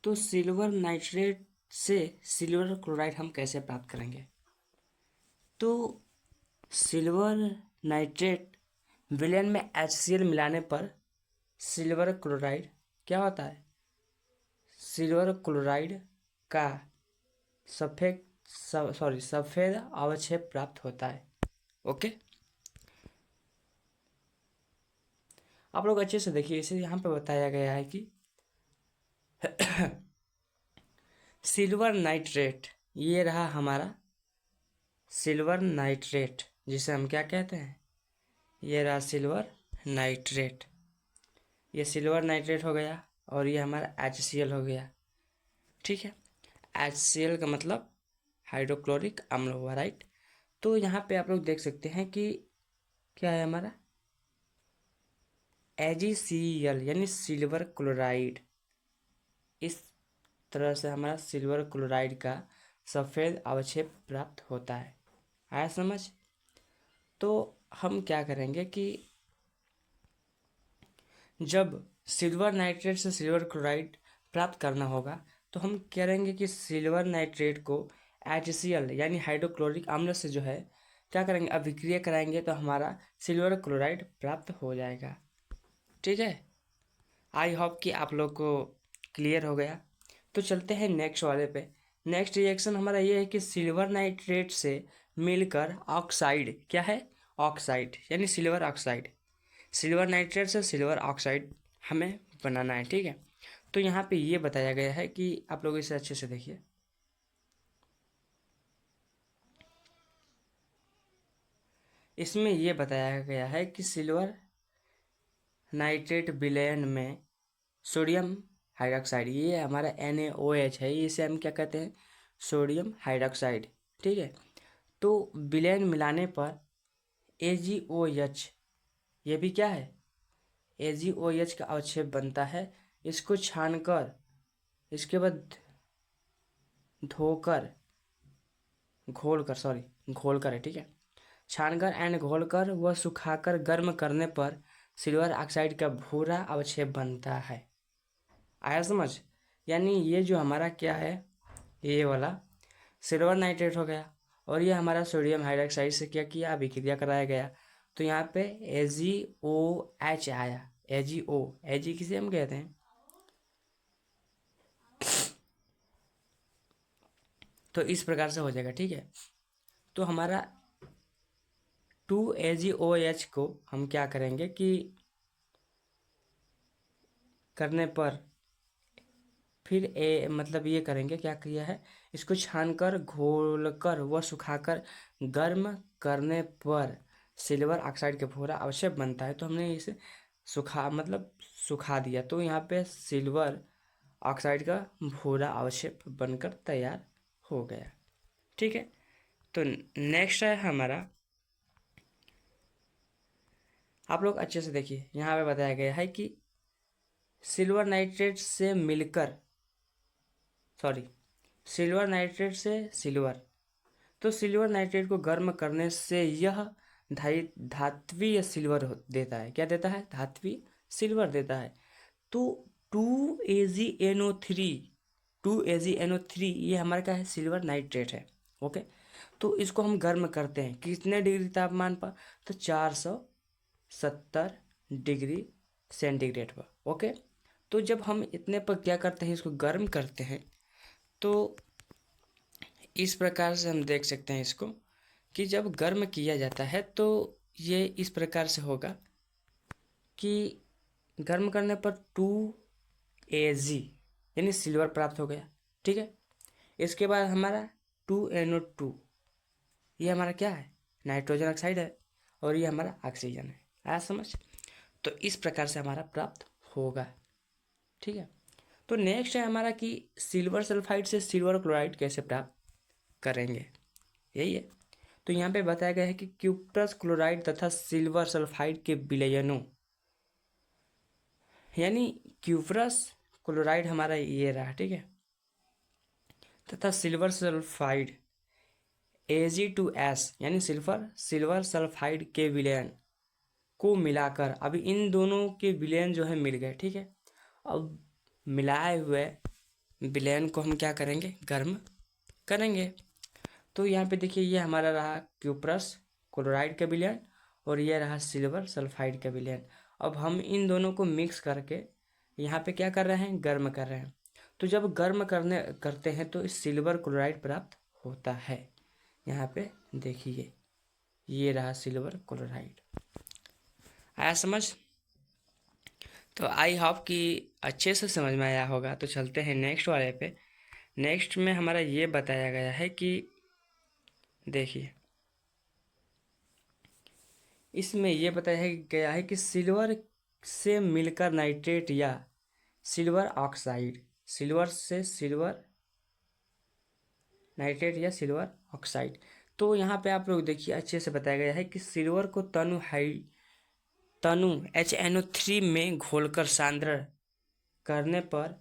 तो सिल्वर नाइट्रेट से सिल्वर क्लोराइड हम कैसे प्राप्त करेंगे। तो सिल्वर नाइट्रेट विलयन में HCl मिलाने पर सिल्वर क्लोराइड क्या होता है, सिल्वर क्लोराइड का सफेद सफ़ेद अवक्षेप प्राप्त होता है। ओके, आप लोग अच्छे से देखिए। इसे यहाँ पे बताया गया है कि सिल्वर नाइट्रेट, ये रहा हमारा सिल्वर नाइट्रेट, जिसे हम क्या कहते हैं, ये रहा सिल्वर नाइट्रेट। ये सिल्वर नाइट्रेट हो गया और ये हमारा HCl हो गया। ठीक है, HCl का मतलब हाइड्रोक्लोरिक अम्ल हुआ, राइट। तो यहाँ पे आप लोग देख सकते हैं कि क्या है हमारा AgCl यानी सिल्वर क्लोराइड। इस तरह से हमारा सिल्वर क्लोराइड का सफ़ेद अवक्षेप प्राप्त होता है। आया समझ। तो हम क्या करेंगे कि जब सिल्वर नाइट्रेट से सिल्वर क्लोराइड प्राप्त करना होगा तो हम करेंगे कि सिल्वर नाइट्रेट को HCl यानी हाइड्रोक्लोरिक अम्ल से जो है क्या करेंगे, अभिक्रिया कराएंगे तो हमारा सिल्वर क्लोराइड प्राप्त हो जाएगा। ठीक है, आई होप कि आप लोग को क्लियर हो गया। तो चलते हैं नेक्स्ट वाले पे। नेक्स्ट रिएक्शन हमारा ये है कि सिल्वर नाइट्रेट से मिलकर ऑक्साइड, क्या है, ऑक्साइड यानी सिल्वर ऑक्साइड, सिल्वर नाइट्रेट से सिल्वर ऑक्साइड हमें बनाना है। ठीक है, तो यहाँ पे ये बताया गया है कि आप लोग इसे अच्छे से देखिए। इसमें ये बताया गया है कि सिल्वर नाइट्रेट विलयन में सोडियम हाइड्रोक्साइड, ये हमारा NaOH है, इसे हम क्या कहते हैं, सोडियम हाइड्रोक्साइड। ठीक है, तो विलयन मिलाने पर AgOH, ये भी क्या है, AgOH का अवक्षेप बनता है। इसको छानकर, इसके बाद धोकर, घोलकर है। ठीक है, छानकर एंड घोलकर व सुखाकर गर्म करने पर सिल्वर ऑक्साइड का भूरा अवक्षेप बनता है। आया समझ। यानी ये जो हमारा क्या है, ये वाला सिल्वर नाइट्रेट हो गया और ये हमारा सोडियम हाइड्रोक्साइड से क्या किया, अभिक्रिया कराया गया। तो यहाँ पे AgOH आया। Ag किसे हम कहते हैं, तो इस प्रकार से हो जाएगा। ठीक है, तो हमारा 2AgOH को हम क्या करेंगे कि करने पर फिर मतलब ये करेंगे, क्या किया है, इसको छानकर घोलकर व सुखाकर गर्म करने पर सिल्वर ऑक्साइड का भूरा अवश्य बनता है। तो हमने इसे सुखा दिया, तो यहाँ पे सिल्वर ऑक्साइड का भूरा अवक्षेप बनकर तैयार हो गया। ठीक है, तो नेक्स्ट है हमारा, आप लोग अच्छे से देखिए। यहाँ पे बताया गया है कि सिल्वर नाइट्रेट से मिलकर, सिल्वर नाइट्रेट से सिल्वर, तो सिल्वर नाइट्रेट को गर्म करने से यह धात्विय सिल्वर देता है। क्या देता है, धात्विय सिल्वर देता है। तो 2AgNO3 ये हमारा क्या है, सिल्वर नाइट्रेट है। ओके, तो इसको हम गर्म करते हैं कितने डिग्री तापमान पर, तो 470 डिग्री सेंटीग्रेड पर। ओके, तो जब हम इतने पर क्या करते हैं, इसको गर्म करते हैं, तो इस प्रकार से हम देख सकते हैं इसको कि जब गर्म किया जाता है तो ये इस प्रकार से होगा कि गर्म करने पर 2Ag यानी सिल्वर प्राप्त हो गया। ठीक है, इसके बाद हमारा 2NO2, ये हमारा क्या है, नाइट्रोजन ऑक्साइड है, और ये हमारा ऑक्सीजन है। आया समझ? तो इस प्रकार से हमारा प्राप्त होगा। ठीक है, तो नेक्स्ट है हमारा कि सिल्वर सल्फाइड से सिल्वर क्लोराइड कैसे प्राप्त करेंगे, यही है। तो यहाँ पे बताया गया है कि क्यूप्रस क्लोराइड तथा सिल्वर सल्फाइड के विलयनों, यानी क्यूप्रस क्लोराइड हमारा ये रहा, ठीक है, तथा सिल्वर सल्फाइड Ag2S यानी सिल्वर सल्फाइड के विलयन को मिलाकर, अभी इन दोनों के विलयन जो है मिल गए। ठीक है, अब मिलाए हुए विलयन को हम क्या करेंगे, गर्म करेंगे। तो यहाँ पे देखिए ये हमारा रहा क्यूप्रस क्लोराइड का विलयन और ये रहा सिल्वर सल्फाइड का विलयन। अब हम इन दोनों को मिक्स करके यहाँ पे क्या कर रहे हैं, गर्म कर रहे हैं। तो जब गर्म करते हैं तो सिल्वर क्लोराइड प्राप्त होता है। यहाँ पे देखिए ये रहा सिल्वर क्लोराइड। आया समझ? तो आई होप कि अच्छे से समझ में आया होगा। तो चलते हैं नेक्स्ट वाले पे। नेक्स्ट में हमारा ये बताया गया है कि देखिए इसमें ये बताया गया है कि सिल्वर से मिलकर नाइट्रेट या सिल्वर ऑक्साइड, सिल्वर से सिल्वर नाइट्रेट या सिल्वर ऑक्साइड। तो यहाँ पे आप लोग देखिए अच्छे से बताया गया है कि सिल्वर को तनु HNO3 में घोलकर सांद्र करने पर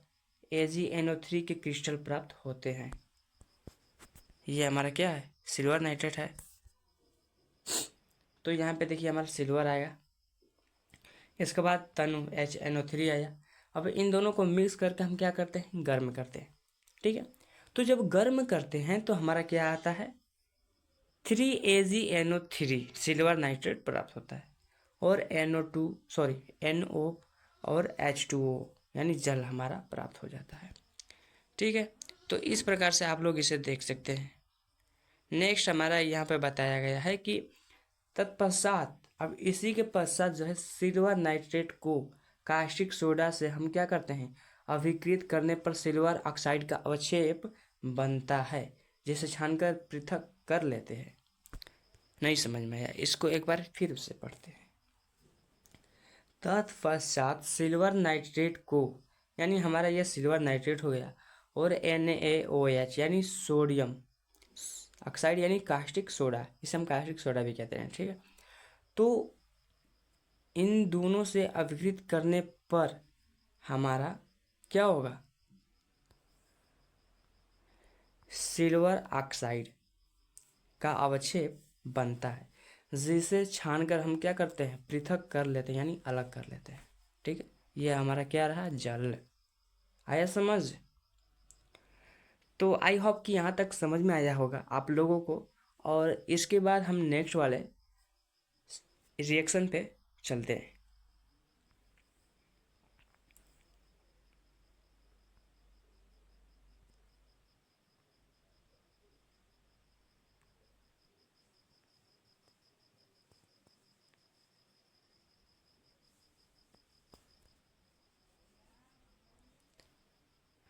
AgNO3 के क्रिस्टल प्राप्त होते हैं। ये हमारा क्या है, सिल्वर नाइट्रेट है। तो यहाँ पे देखिए हमारा सिल्वर आएगा, इसके बाद तनु HNO3 आया। अब इन दोनों को मिक्स करके हम क्या करते हैं, गर्म करते हैं। ठीक है, तो जब गर्म करते हैं तो हमारा क्या आता है, 3AgNO3 सिल्वर नाइट्रेट प्राप्त होता है, और NO और H2O यानी जल हमारा प्राप्त हो जाता है। ठीक है, तो इस प्रकार से आप लोग इसे देख सकते हैं। नेक्स्ट हमारा यहाँ पे बताया गया है कि तत्पश्चात, अब इसी के पश्चात जो है सिल्वर नाइट्रेट को कास्टिक सोडा से हम क्या करते हैं, अभिकृत करने पर सिल्वर ऑक्साइड का अवक्षेप बनता है, जिसे छानकर पृथक कर लेते हैं। नहीं समझ में आया, इसको एक बार फिर से पढ़ते हैं। तत्पश्चात सिल्वर नाइट्रेट को, यानी हमारा यह सिल्वर नाइट्रेट हो गया, और NaOH यानी सोडियम ऑक्साइड यानी कास्टिक सोडा, इसे हम कास्टिक सोडा भी कहते हैं। ठीक है, तो इन दोनों से अभिकृत करने पर हमारा क्या होगा, सिल्वर ऑक्साइड का अवक्षेप बनता है, जिसे छानकर हम क्या करते हैं, पृथक कर लेते हैं यानी अलग कर लेते हैं। ठीक है, ये हमारा क्या रहा, जल। आया समझ? तो आई होप कि यहाँ तक समझ में आया होगा आप लोगों को। और इसके बाद हम नेक्स्ट वाले रिएक्शन पे चलते हैं।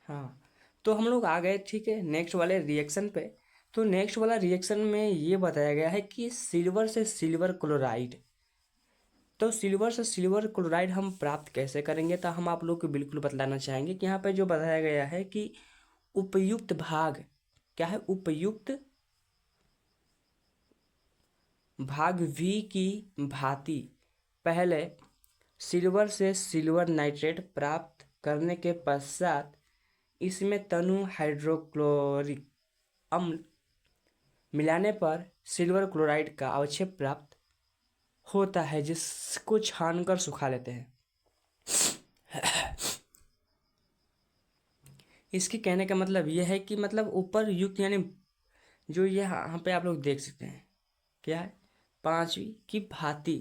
हाँ, तो हम लोग आ गए, ठीक है, नेक्स्ट वाले रिएक्शन पे। तो नेक्स्ट वाला रिएक्शन में ये बताया गया है कि सिल्वर से सिल्वर क्लोराइड, तो सिल्वर से सिल्वर क्लोराइड हम प्राप्त कैसे करेंगे, तो हम आप लोग को बिल्कुल बतलाना चाहेंगे कि यहाँ पे जो बताया गया है कि उपयुक्त भाग क्या है, उपयुक्त भाग V की भांति पहले सिल्वर से सिल्वर नाइट्रेट प्राप्त करने के पश्चात इसमें तनु हाइड्रोक्लोरिक अम्ल मिलाने पर सिल्वर क्लोराइड का अवक्षेप प्राप्त होता है, जिसको छानकर सुखा लेते हैं। इसके कहने का मतलब यह है कि मतलब ऊपर युक्त यानी जो ये यहाँ पे आप लोग देख सकते हैं क्या है, पांचवी की भांति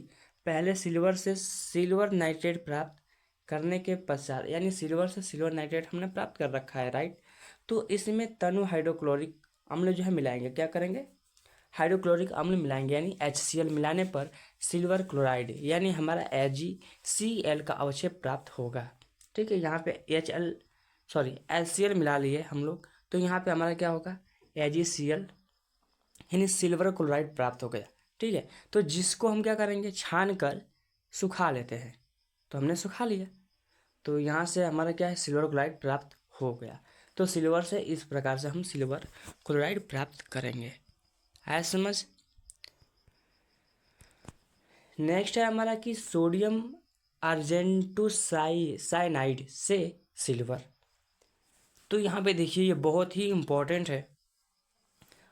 पहले सिल्वर से सिल्वर नाइट्रेट प्राप्त करने के पश्चात, यानी सिल्वर से सिल्वर नाइट्रेट हमने प्राप्त कर रखा है, राइट। तो इसमें तनु हाइड्रोक्लोरिक अम्ल जो है मिलाएंगे, क्या करेंगे, हाइड्रोक्लोरिक अम्ल मिलाएंगे, यानी HCl मिलाने पर सिल्वर क्लोराइड यानी हमारा AgCl का अवक्षेप प्राप्त होगा। ठीक है, यहाँ पे HCl मिला लिए हम लोग, तो यहाँ पे हमारा क्या होगा, AgCl यानी सिल्वर क्लोराइड प्राप्त हो गया। ठीक है, तो जिसको हम क्या करेंगे, छान कर सुखा लेते हैं, तो हमने सुखा लिया, तो यहाँ से हमारा क्या है, सिल्वर क्लोराइड प्राप्त हो गया। तो सिल्वर से इस प्रकार से हम सिल्वर क्लोराइड प्राप्त करेंगे। आया समझ। नेक्स्ट है हमारा कि सोडियम साइनाइड से सिल्वर। तो यहाँ पे देखिए ये बहुत ही इम्पोर्टेंट है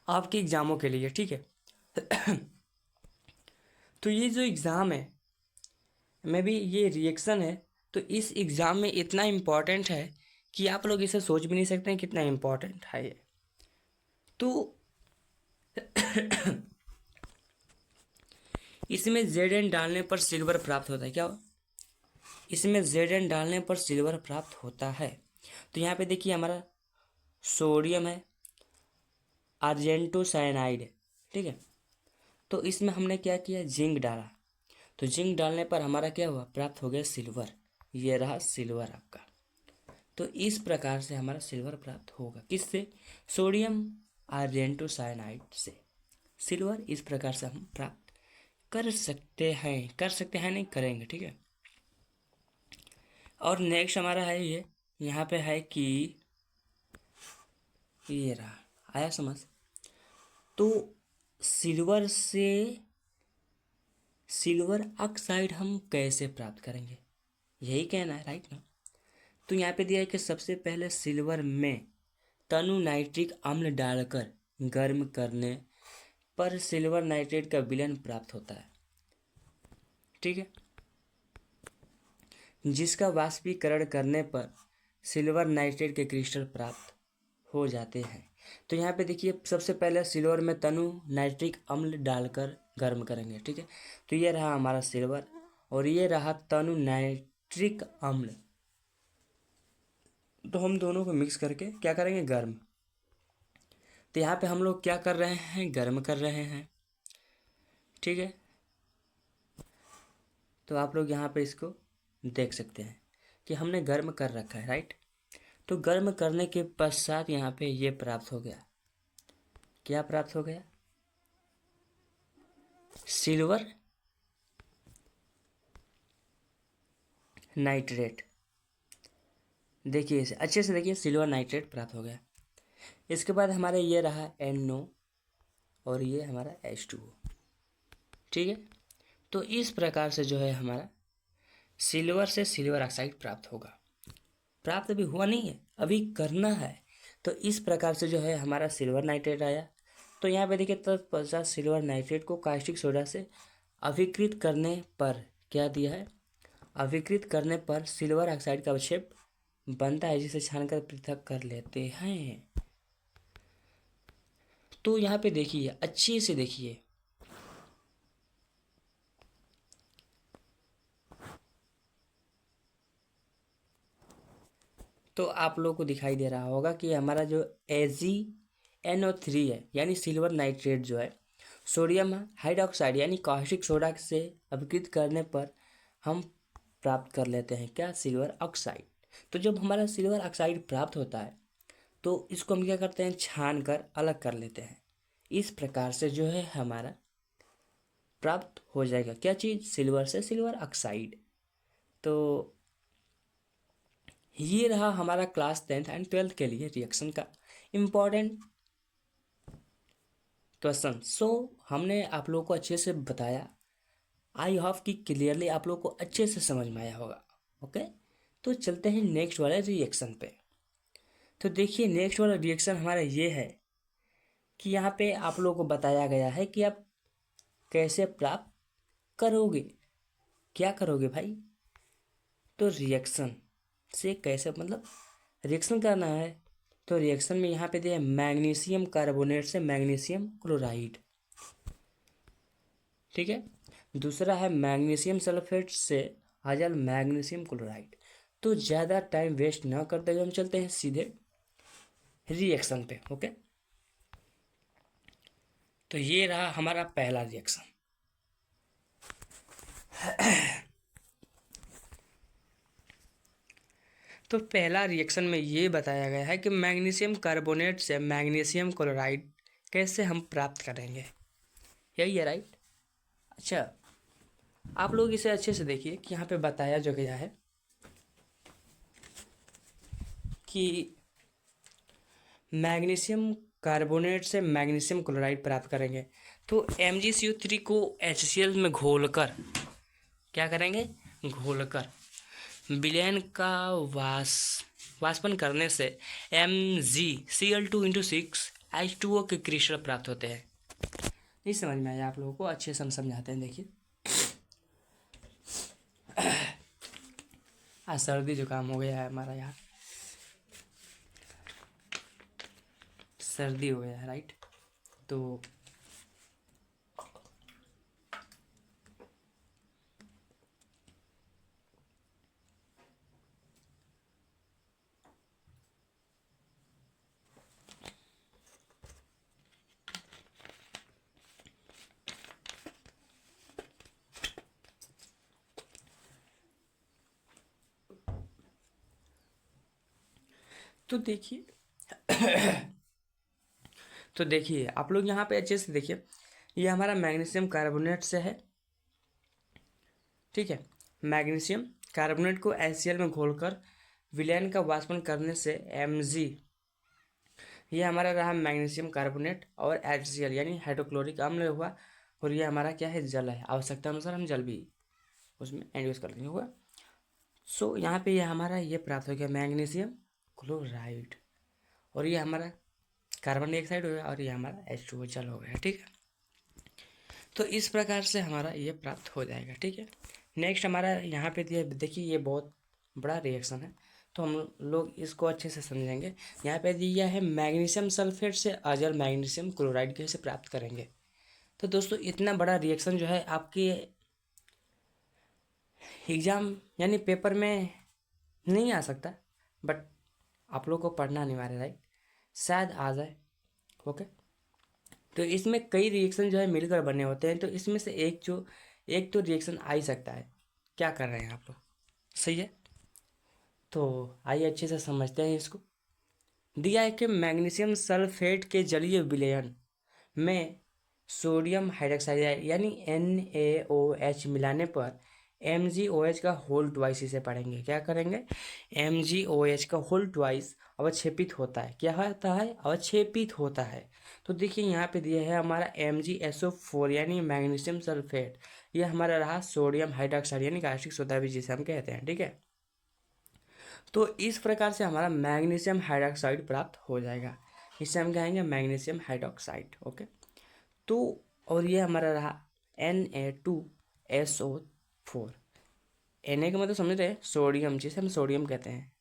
आपके एग्जामों के लिए। ठीक है, तो ये जो एग्ज़ाम है में भी ये रिएक्शन है, तो इस एग्ज़ाम में इतना इम्पोर्टेंट है कि आप लोग इसे सोच भी नहीं सकते हैं कितना इम्पोर्टेंट है ये। तो इसमें Zn डालने पर सिल्वर प्राप्त होता है, क्या इसमें Zn डालने पर सिल्वर प्राप्त होता है। तो यहाँ पे देखिए हमारा सोडियम है, आर्जेंटोसाइनाइड है, ठीक है। तो इसमें हमने क्या किया, जिंक डाला, तो जिंक डालने पर हमारा क्या हुआ, प्राप्त हो गया सिल्वर। ये रहा सिल्वर आपका। तो इस प्रकार से हमारा सिल्वर प्राप्त होगा, किससे, सोडियम आर्जेंटोसाइनाइड से सिल्वर इस प्रकार से हम प्राप्त कर सकते हैं नहीं, करेंगे। ठीक है, और नेक्स्ट हमारा है ये, यहाँ पे है कि ये रहा, आया समझ। तो सिल्वर से सिल्वर ऑक्साइड हम कैसे प्राप्त करेंगे, यही कहना है, राइट ना। तो यहाँ पे दिया है कि सबसे पहले सिल्वर में तनु नाइट्रिक अम्ल डालकर गर्म करने पर सिल्वर नाइट्रेट का विलयन प्राप्त होता है। ठीक है, जिसका वाष्पीकरण करने पर सिल्वर नाइट्रेट के क्रिस्टल प्राप्त हो जाते हैं। तो यहाँ पे देखिए सबसे पहले सिल्वर में तनु नाइट्रिक अम्ल डालकर गर्म करेंगे। ठीक है, तो ये रहा हमारा सिल्वर और ये रहा तनु नाइट्रिक अम्ल, तो हम दोनों को मिक्स करके क्या करेंगे, गर्म। तो यहाँ पे हम लोग क्या कर रहे हैं, गर्म कर रहे हैं। ठीक है, तो आप लोग यहाँ पे इसको देख सकते हैं कि हमने गर्म कर रखा है, राइट। तो गर्म करने के पश्चात यहाँ पे ये प्राप्त हो गया, क्या प्राप्त हो गया, सिल्वर नाइट्रेट। देखिए इसे अच्छे से देखिए, सिल्वर नाइट्रेट प्राप्त हो गया। इसके बाद हमारा ये रहा NO और ये हमारा H2O। ठीक है, तो इस प्रकार से जो है हमारा सिल्वर से सिल्वर ऑक्साइड प्राप्त होगा। प्राप्त अभी हुआ नहीं है, अभी करना है। तो इस प्रकार से जो है हमारा सिल्वर नाइट्रेट आया। तो यहाँ पे देखिए तत्पश्चात सिल्वर नाइट्रेट को कास्टिक सोडा से अभिकृत करने पर क्या दिया है, अभिकृत करने पर सिल्वर ऑक्साइड का अवक्षेप बनता है, जिसे छानकर पृथक कर लेते हैं। तो यहाँ पे देखिए अच्छे से देखिए, तो आप लोगों को दिखाई दे रहा होगा कि हमारा जो AgNO3 है, यानी सिल्वर नाइट्रेट जो है, सोडियम हाइड्रोक्साइड यानी कास्टिक सोडा से अभिकृत करने पर हम प्राप्त कर लेते हैं क्या, सिल्वर ऑक्साइड। तो जब हमारा सिल्वर ऑक्साइड प्राप्त होता है तो इसको हम क्या करते हैं, छान कर अलग कर लेते हैं। इस प्रकार से जो है हमारा प्राप्त हो जाएगा क्या चीज़, सिल्वर से सिल्वर ऑक्साइड। तो ये रहा हमारा क्लास 10th एंड 12th के लिए रिएक्शन का इम्पोर्टेंट क्वेश्चन। सो हमने आप लोगों को अच्छे से बताया, आई होप कि क्लियरली आप लोगों को अच्छे से समझ में आया होगा। ओके, तो चलते हैं नेक्स्ट वाले रिएक्शन पे। तो देखिए नेक्स्ट वाला रिएक्शन हमारा ये है कि यहाँ पे आप लोगों को बताया गया है कि आप कैसे प्राप्त करोगे, क्या करोगे भाई, तो रिएक्शन से कैसे, मतलब रिएक्शन करना है तो रिएक्शन में यहाँ पे दिया है मैग्नीशियम कार्बोनेट से मैग्नीशियम क्लोराइड, ठीक है। दूसरा है मैग्नीशियम सल्फेट से आ जाए मैग्नीशियम क्लोराइड। तो ज़्यादा टाइम वेस्ट ना करते हुए हम चलते हैं सीधे रिएक्शन पे, ओके। तो ये रहा हमारा पहला रिएक्शन। तो पहला रिएक्शन में ये बताया गया है कि मैग्नीशियम कार्बोनेट से मैग्नीशियम क्लोराइड कैसे हम प्राप्त करेंगे, यही है राइट। अच्छा, आप लोग इसे अच्छे से देखिए कि यहाँ पे बताया जो गया है कि मैग्नीशियम कार्बोनेट से मैग्नीशियम क्लोराइड प्राप्त करेंगे। तो MgCO3 को HCl में घोलकर क्या करेंगे, घोलकर विलयन का वाष्पन करने से MgCl2 × 6 H2O के क्रिस्टल प्राप्त होते हैं। नहीं समझ में आया आप लोगों को, अच्छे से हम समझाते हैं, देखिए। आज सर्दी जुकाम हो गया है हमारा, यहाँ सर्दी हो गया है राइट। तो देखिए तो देखिए आप लोग यहाँ पे अच्छे से देखिए, ये हमारा मैग्नीशियम कार्बोनेट से है, ठीक है। मैग्नीशियम कार्बोनेट को HCl में घोलकर विलयन का वाष्पन करने से Mg, ये हमारा रहा मैग्नीशियम कार्बोनेट, और HCl यानी हाइड्रोक्लोरिक अम्ल हुआ, और ये हमारा क्या है, जल है। आवश्यकता अनुसार हम जल भी उसमें इंड्यूस कर देंगे, हुआ। सो यहाँ पे ये हमारा ये प्राप्त हो गया मैग्नीशियम क्लोराइड, और ये हमारा कार्बन डाइऑक्साइड हो गया, और ये हमारा H2O जल हो गया, ठीक है। तो इस प्रकार से हमारा ये प्राप्त हो जाएगा, ठीक है। नेक्स्ट हमारा यहाँ पे दिया, देखिए ये बहुत बड़ा रिएक्शन है, तो हम लोग इसको अच्छे से समझेंगे। यहाँ पे दिया है मैग्नीशियम सल्फेट से अजल मैग्नीशियम क्लोराइड कैसे प्राप्त करेंगे। तो दोस्तों इतना बड़ा रिएक्शन जो है आपके एग्ज़ाम यानी पेपर में नहीं आ सकता, बट आप लोग को पढ़ना अनिवार्य है राइट, शायद आ जाए, ओके। तो इसमें कई रिएक्शन जो है मिलकर बने होते हैं, तो इसमें से एक तो रिएक्शन आ ही सकता है। क्या कर रहे हैं आप लोग, सही है। तो आइए अच्छे से समझते हैं इसको। दिया है कि मैग्नीशियम सल्फेट के जलीय विलयन में सोडियम हाइड्रोक्साइड यानी NaOH मिलाने पर MgOH का होल ट्वाइस, इसे पढ़ेंगे, क्या करेंगे, MgOH का होल ट्वाइस अवक्षेपित होता है। क्या होता है, अवक्षेपित होता है। तो देखिए यहाँ पे दिया है हमारा MgSO4 यानी मैग्नीशियम सल्फेट, ये हमारा रहा सोडियम हाइड्रोक्साइड यानी कास्टिक सोडा भी जिसे हम कहते हैं, ठीक है। तो इस प्रकार से हमारा मैग्नीशियम हाइड्रोक्साइड प्राप्त हो जाएगा, इसे हम कहेंगे मैग्नीशियम हाइड्रोक्साइड, ओके। तो और ये हमारा रहा Na2SO4, Na का मतलब समझ रहे हैं, सोडियम, जिसे हम सोडियम कहते हैं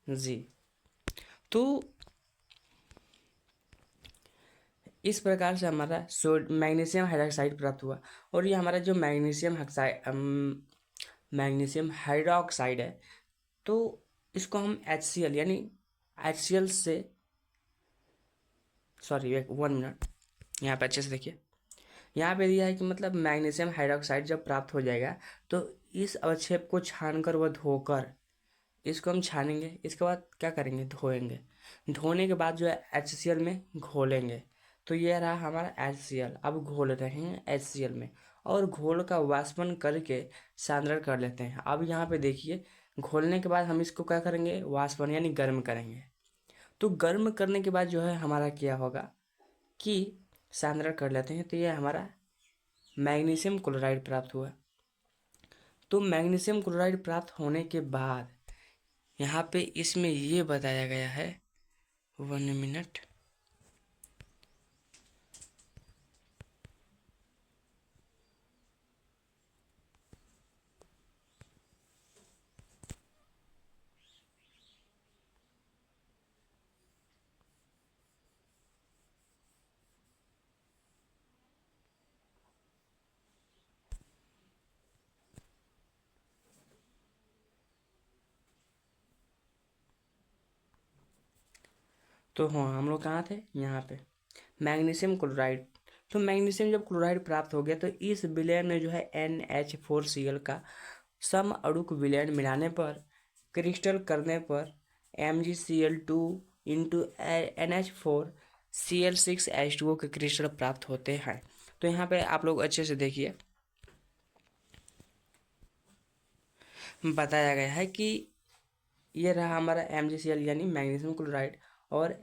जी। तो इस प्रकार से हमारा मैग्नीशियम हाइड्रोक्साइड प्राप्त हुआ, और ये हमारा जो मैग्नीशियम हाइड्रोक्साइड है, तो इसको हम HCl यानी HCl से, सॉरी एक 1 मिनट, यहाँ पे अच्छे से देखिए। यहाँ पे दिया है कि मतलब मैग्नीशियम हाइड्रोक्साइड जब प्राप्त हो जाएगा, तो इस अवक्षेप को छानकर व धोकर, इसको हम छानेंगे, इसके बाद क्या करेंगे, धोएंगे। धोने के बाद जो है HCl में घोलेंगे। तो ये रहा हमारा HCl, अब घोल रहे हैं HCl में, और घोल का वाष्पन करके सांद्रण कर लेते हैं। अब यहाँ पे देखिए, घोलने के बाद हम इसको क्या करेंगे, वाष्पन यानी गर्म करेंगे। तो गर्म करने के बाद जो है हमारा क्या होगा कि सांद्रण कर लेते हैं, तो ये हमारा मैग्नीशियम क्लोराइड प्राप्त हुआ। तो मैग्नीशियम क्लोराइड प्राप्त होने के बाद यहाँ पे इसमें ये बताया गया है, 1 मिनट, तो हाँ, हम लोग कहाँ थे, यहाँ पे मैग्नीशियम क्लोराइड। तो मैग्नीशियम जब क्लोराइड प्राप्त हो गया तो इस विलयन में जो है NH4Cl का सम अणुक विलयन मिलाने पर, क्रिस्टल करने पर MgCl2 इंटू NH4Cl6H2O के क्रिस्टल प्राप्त होते हैं। तो यहाँ पे आप लोग अच्छे से देखिए, बताया गया है कि ये रहा हमारा MgCl यानी मैग्नीशियम क्लोराइड, और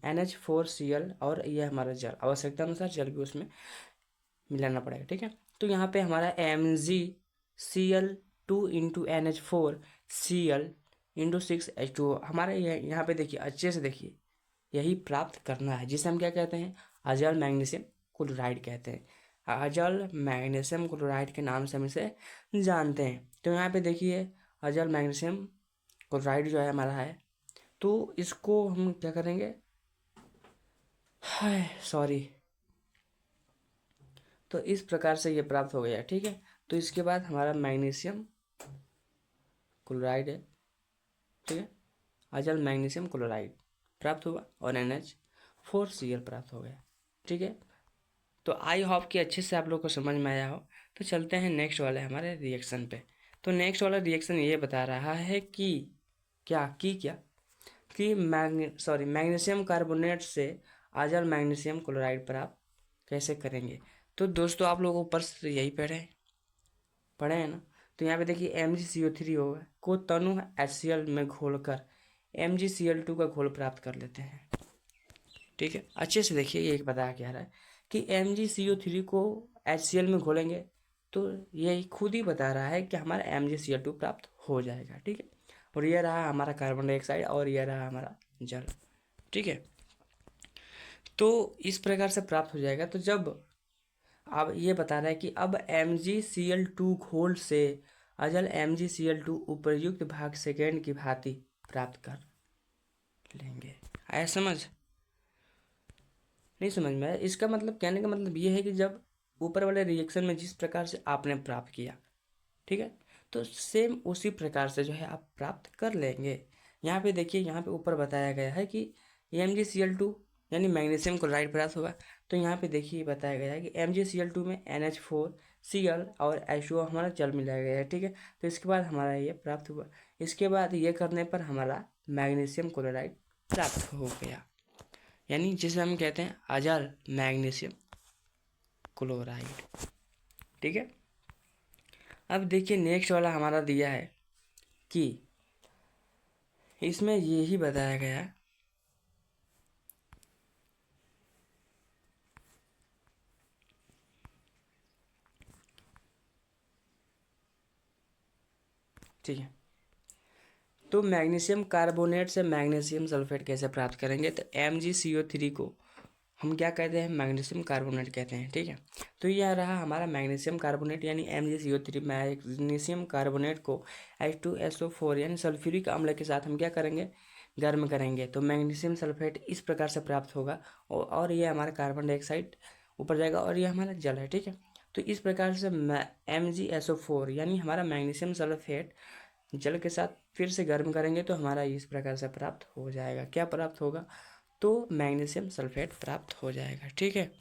NH4Cl, और ये हमारा जल, आवश्यकता अनुसार जल भी उसमें मिलाना पड़ेगा, ठीक है। तो यहाँ पे हमारा MgCl2 into NH4Cl into 6H2O हमारा यहाँ पे देखिए, अच्छे से देखिए, यही प्राप्त करना है, जिसे हम क्या कहते हैं, अजल मैग्नीशियम क्लोराइड कहते हैं। अजल मैग्नीशियम क्लोराइड के नाम से हम इसे जानते हैं। तो यहाँ पे देखिए, अजल मैग्नीशियम क्लोराइड जो है हमारा है, तो इसको हम क्या करेंगे, हाय सॉरी, तो इस प्रकार से ये प्राप्त हो गया, ठीक है। तो इसके बाद हमारा मैग्नीशियम क्लोराइड है, ठीक है, अजल मैग्नीशियम क्लोराइड प्राप्त हुआ और NH4Cl प्राप्त हो गया, ठीक है। तो आई होप कि अच्छे से आप लोग को समझ में आया हो। तो चलते हैं नेक्स्ट वाले हमारे रिएक्शन पे। तो नेक्स्ट वाला रिएक्शन ये बता रहा है कि क्या कि मैग्नीशियम कार्बोनेट से अजल मैग्नीशियम क्लोराइड प्राप्त कैसे करेंगे। तो दोस्तों आप लोग ऊपर से यही पढ़े हैं ना। तो यहाँ पे देखिए MgCO3 होगा को तनु HCl में घोलकर MgCl2 का घोल प्राप्त कर लेते हैं, ठीक है। अच्छे से देखिए, ये बताया क्या रहा है कि MgCO3 को HCl में घोलेंगे तो ये खुद ही बता रहा है कि हमारा MgCl2 प्राप्त हो जाएगा, ठीक है। और ये रहा हमारा कार्बन डाइऑक्साइड और ये रहा हमारा जल, ठीक है। तो इस प्रकार से प्राप्त हो जाएगा। तो जब अब ये बता रहा है कि अब MgCl2 घोल से अजल MgCl2 उपर्युक्त भाग सेकेंड की भांति प्राप्त कर लेंगे। आया समझ, नहीं समझ में आया? इसका मतलब, कहने का मतलब ये है कि जब ऊपर वाले रिएक्शन में जिस प्रकार से आपने प्राप्त किया, ठीक है, तो सेम उसी प्रकार से जो है आप प्राप्त कर लेंगे। यहाँ पे देखिए, यहाँ पे ऊपर बताया गया है कि MgCl2 यानी मैग्नीशियम क्लोराइड प्राप्त होगा। तो यहाँ पे देखिए बताया गया है कि MgCl2 में NH4Cl और H2O हमारा जल मिलाया गया है, ठीक है। तो इसके बाद हमारा ये प्राप्त हुआ। इसके बाद ये करने पर हमारा मैग्नीशियम क्लोराइड प्राप्त हो गया, यानी जिसे हम कहते हैं अजल मैग्नीशियम क्लोराइड, ठीक है। अब देखिए नेक्स्ट वाला हमारा दिया है कि इसमें यही बताया गया, ठीक है। तो मैग्नीशियम कार्बोनेट से मैग्नीशियम सल्फेट कैसे प्राप्त करेंगे। तो MgCO3 को हम क्या कहते हैं, मैग्नीशियम कार्बोनेट कहते हैं, ठीक है। तो यह रहा हमारा मैग्नीशियम कार्बोनेट यानी MgCO3। मैग्नीशियम कार्बोनेट को H2SO4 यानी सल्फ्यूरिक अम्ल के साथ हम क्या करेंगे, गर्म करेंगे तो मैग्नीशियम सल्फेट इस प्रकार से प्राप्त होगा, और ये हमारा कार्बन डाइऑक्साइड ऊपर जाएगा और ये हमारा जल है, ठीक है। तो इस प्रकार से MgSO4 यानी हमारा मैग्नीशियम सल्फेट जल के साथ फिर से गर्म करेंगे तो हमारा इस प्रकार से प्राप्त हो जाएगा। क्या प्राप्त होगा, तो मैग्नीशियम सल्फेट प्राप्त हो जाएगा, ठीक है।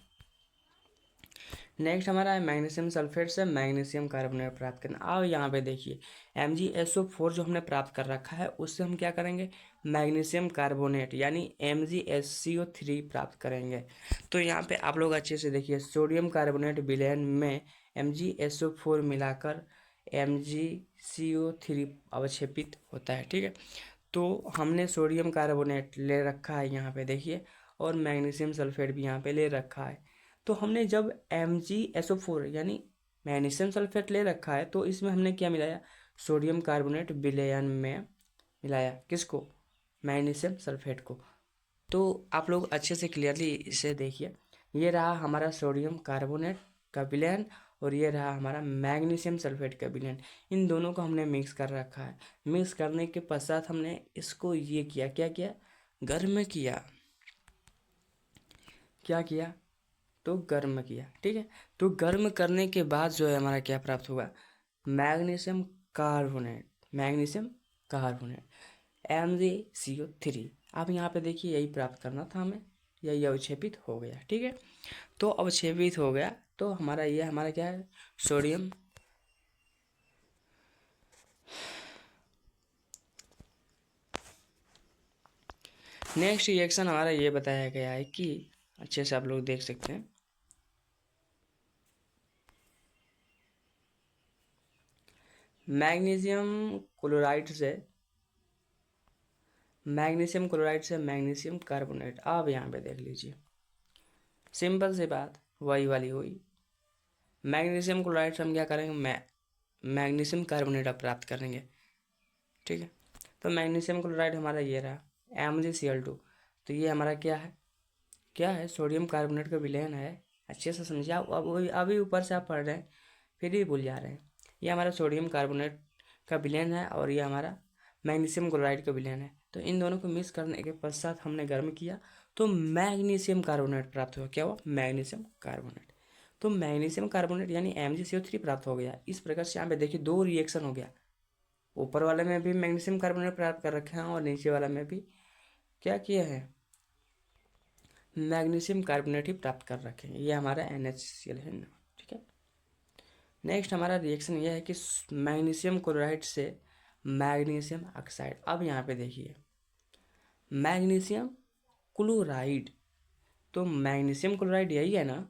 नेक्स्ट हमारा है मैग्नीशियम सल्फेट से मैग्नीशियम कार्बोनेट प्राप्त करना। अब यहाँ पे देखिए MgSO4 जो हमने प्राप्त कर रखा है उससे हम क्या करेंगे, मैग्नीशियम कार्बोनेट यानी MgSCO3 प्राप्त करेंगे। तो यहाँ पे आप लोग अच्छे से देखिए, सोडियम कार्बोनेट विलयन में MgSO4 मिलाकर MgCO3 अवक्षेपित होता है, ठीक है। तो हमने सोडियम कार्बोनेट ले रखा है यहाँ पे देखिए, और मैग्नीशियम सल्फेट भी यहाँ पे ले रखा है। तो हमने जब MgSO4 यानी मैग्नीशियम सल्फेट ले रखा है तो इसमें हमने क्या मिलाया, सोडियम कार्बोनेट विलयन में मिलाया, किसको, मैग्नीशियम सल्फेट को। तो आप लोग अच्छे से क्लियरली इसे देखिए, ये रहा हमारा सोडियम कार्बोनेट का विलयन और ये रहा हमारा मैग्नीशियम सल्फेट का विलयन। इन दोनों को हमने मिक्स कर रखा है। मिक्स करने के पश्चात हमने इसको ये किया, क्या किया, गर्म किया। क्या किया, तो गर्म किया, ठीक है। तो गर्म करने के बाद जो है हमारा क्या प्राप्त हुआ, magnesium carbonate, magnesium carbonate MgCO3। अब यहाँ पे देखिए यही प्राप्त करना था हमें, यही अवक्षेपित हो गया। ठीक है, तो अवक्षेपित हो गया तो हमारा क्या है, सोडियम। नेक्स्ट रिएक्शन हमारा ये बताया गया है कि अच्छे से आप लोग देख सकते हैं, मैग्नीशियम क्लोराइड से मैग्नीशियम कार्बोनेट। अब यहाँ पे देख लीजिए, सिंपल सी बात वही वाली हुई। मैग्नीशियम क्लोराइड से हम क्या करेंगे, मैग्नीशियम कार्बोनेट अब प्राप्त करेंगे। ठीक है, तो मैग्नीशियम क्लोराइड हमारा ये रहा MgCl2। तो ये हमारा क्या है, सोडियम कार्बोनेट का विलयन है। अच्छे से समझिए आप, अभी ऊपर से आप पढ़ रहे हैं फिर भी भूल जा रहे हैं। ये हमारा सोडियम कार्बोनेट का विलयन है और ये हमारा मैग्नीशियम क्लोराइड का विलयन है। तो इन दोनों को मिक्स करने के पश्चात हमने गर्म किया तो मैग्नीशियम कार्बोनेट प्राप्त हुआ। क्या हुआ, मैग्नीशियम कार्बोनेट। तो मैग्नीशियम कार्बोनेट यानी MgCO3 प्राप्त हो गया। इस प्रकार से यहाँ पे देखिए दो रिएक्शन हो गया, ऊपर वाले में भी मैग्नीशियम कार्बोनेट प्राप्त कर रखे हैं और नीचे वाला में भी क्या किया है, मैग्नीशियम कार्बोनेट ही प्राप्त कर रखे हैं। ये हमारा NaCl है ना। ठीक है, नेक्स्ट हमारा रिएक्शन यह है कि मैग्नीशियम क्लोराइड से मैग्नीशियम ऑक्साइड। अब यहाँ पे देखिए मैग्नीशियम क्लोराइड, तो मैग्नीशियम क्लोराइड यही है ना,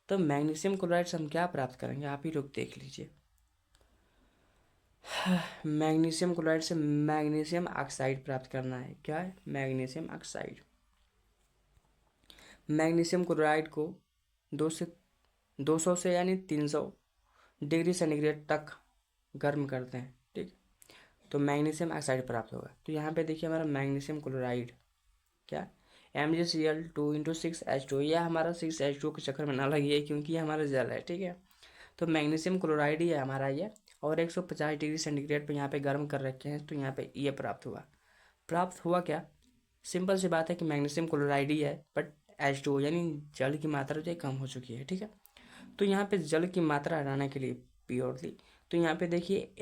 तो मैग्नीशियम क्लोराइड से हम क्या प्राप्त करेंगे, आप ही लोग देख लीजिए। मैग्नीशियम क्लोराइड से मैग्नीशियम ऑक्साइड प्राप्त करना है। क्या है, मैग्नीशियम ऑक्साइड। मैग्नीशियम क्लोराइड को 200 से यानी 300 डिग्री सेंटीग्रेड तक गर्म करते हैं। ठीक, तो मैग्नीशियम ऑक्साइड प्राप्त होगा। तो यहाँ पे देखिए हमारा मैग्नीशियम क्लोराइड क्या, MgCl2 × 6H2। यह हमारा 6H2 के चक्कर में ना लगी क्योंकि ये हमारा जल है। ठीक है, तो मैग्नीशियम क्लोराइड ही है हमारा ये, और 150 डिग्री सेंटीग्रेड पे यहाँ पे गर्म कर रखे हैं। तो यहाँ पे ये प्राप्त हुआ क्या, सिंपल सी बात है कि मैग्नीशियम क्लोराइड ही है, बट H2 यानी जल की मात्रा जो कम हो चुकी है। ठीक है, तो यहाँ पे जल की मात्रा हटाने के लिए प्योरली, तो यहाँ पे देखिए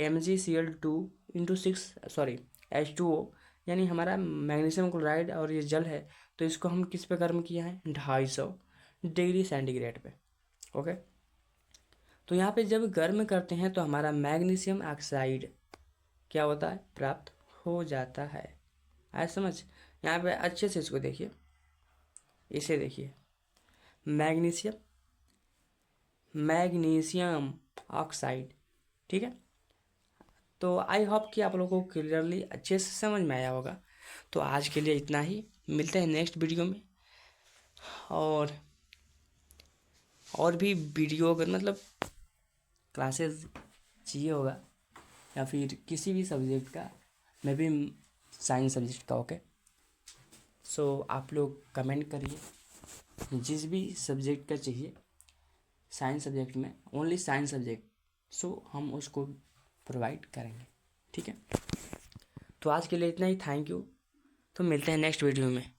H2O यानी हमारा मैग्नीशियम क्लोराइड और ये जल है, तो इसको हम किस पे गर्म किया है, 250 डिग्री सेंटीग्रेड पे। ओके, तो यहाँ पे जब गर्म करते हैं तो हमारा मैग्नीशियम ऑक्साइड क्या होता है, प्राप्त हो जाता है। आया समझ, यहाँ पे अच्छे से इसको देखिए, इसे देखिए, मैग्नीशियम ऑक्साइड। ठीक है, तो आई होप कि आप लोगों को क्लियरली अच्छे से समझ में आया होगा। तो आज के लिए इतना ही, मिलते हैं नेक्स्ट वीडियो में। और भी वीडियो अगर मतलब क्लासेस चाहिए होगा या फिर किसी भी सब्जेक्ट का, मैं भी साइंस सब्जेक्ट का, ओके, सो आप लोग कमेंट करिए जिस भी सब्जेक्ट का चाहिए साइंस सब्जेक्ट में, ओनली साइंस सब्जेक्ट, सो हम उसको प्रोवाइड करेंगे। ठीक है, तो आज के लिए इतना ही, थैंक यू। तो मिलते हैं नेक्स्ट वीडियो में।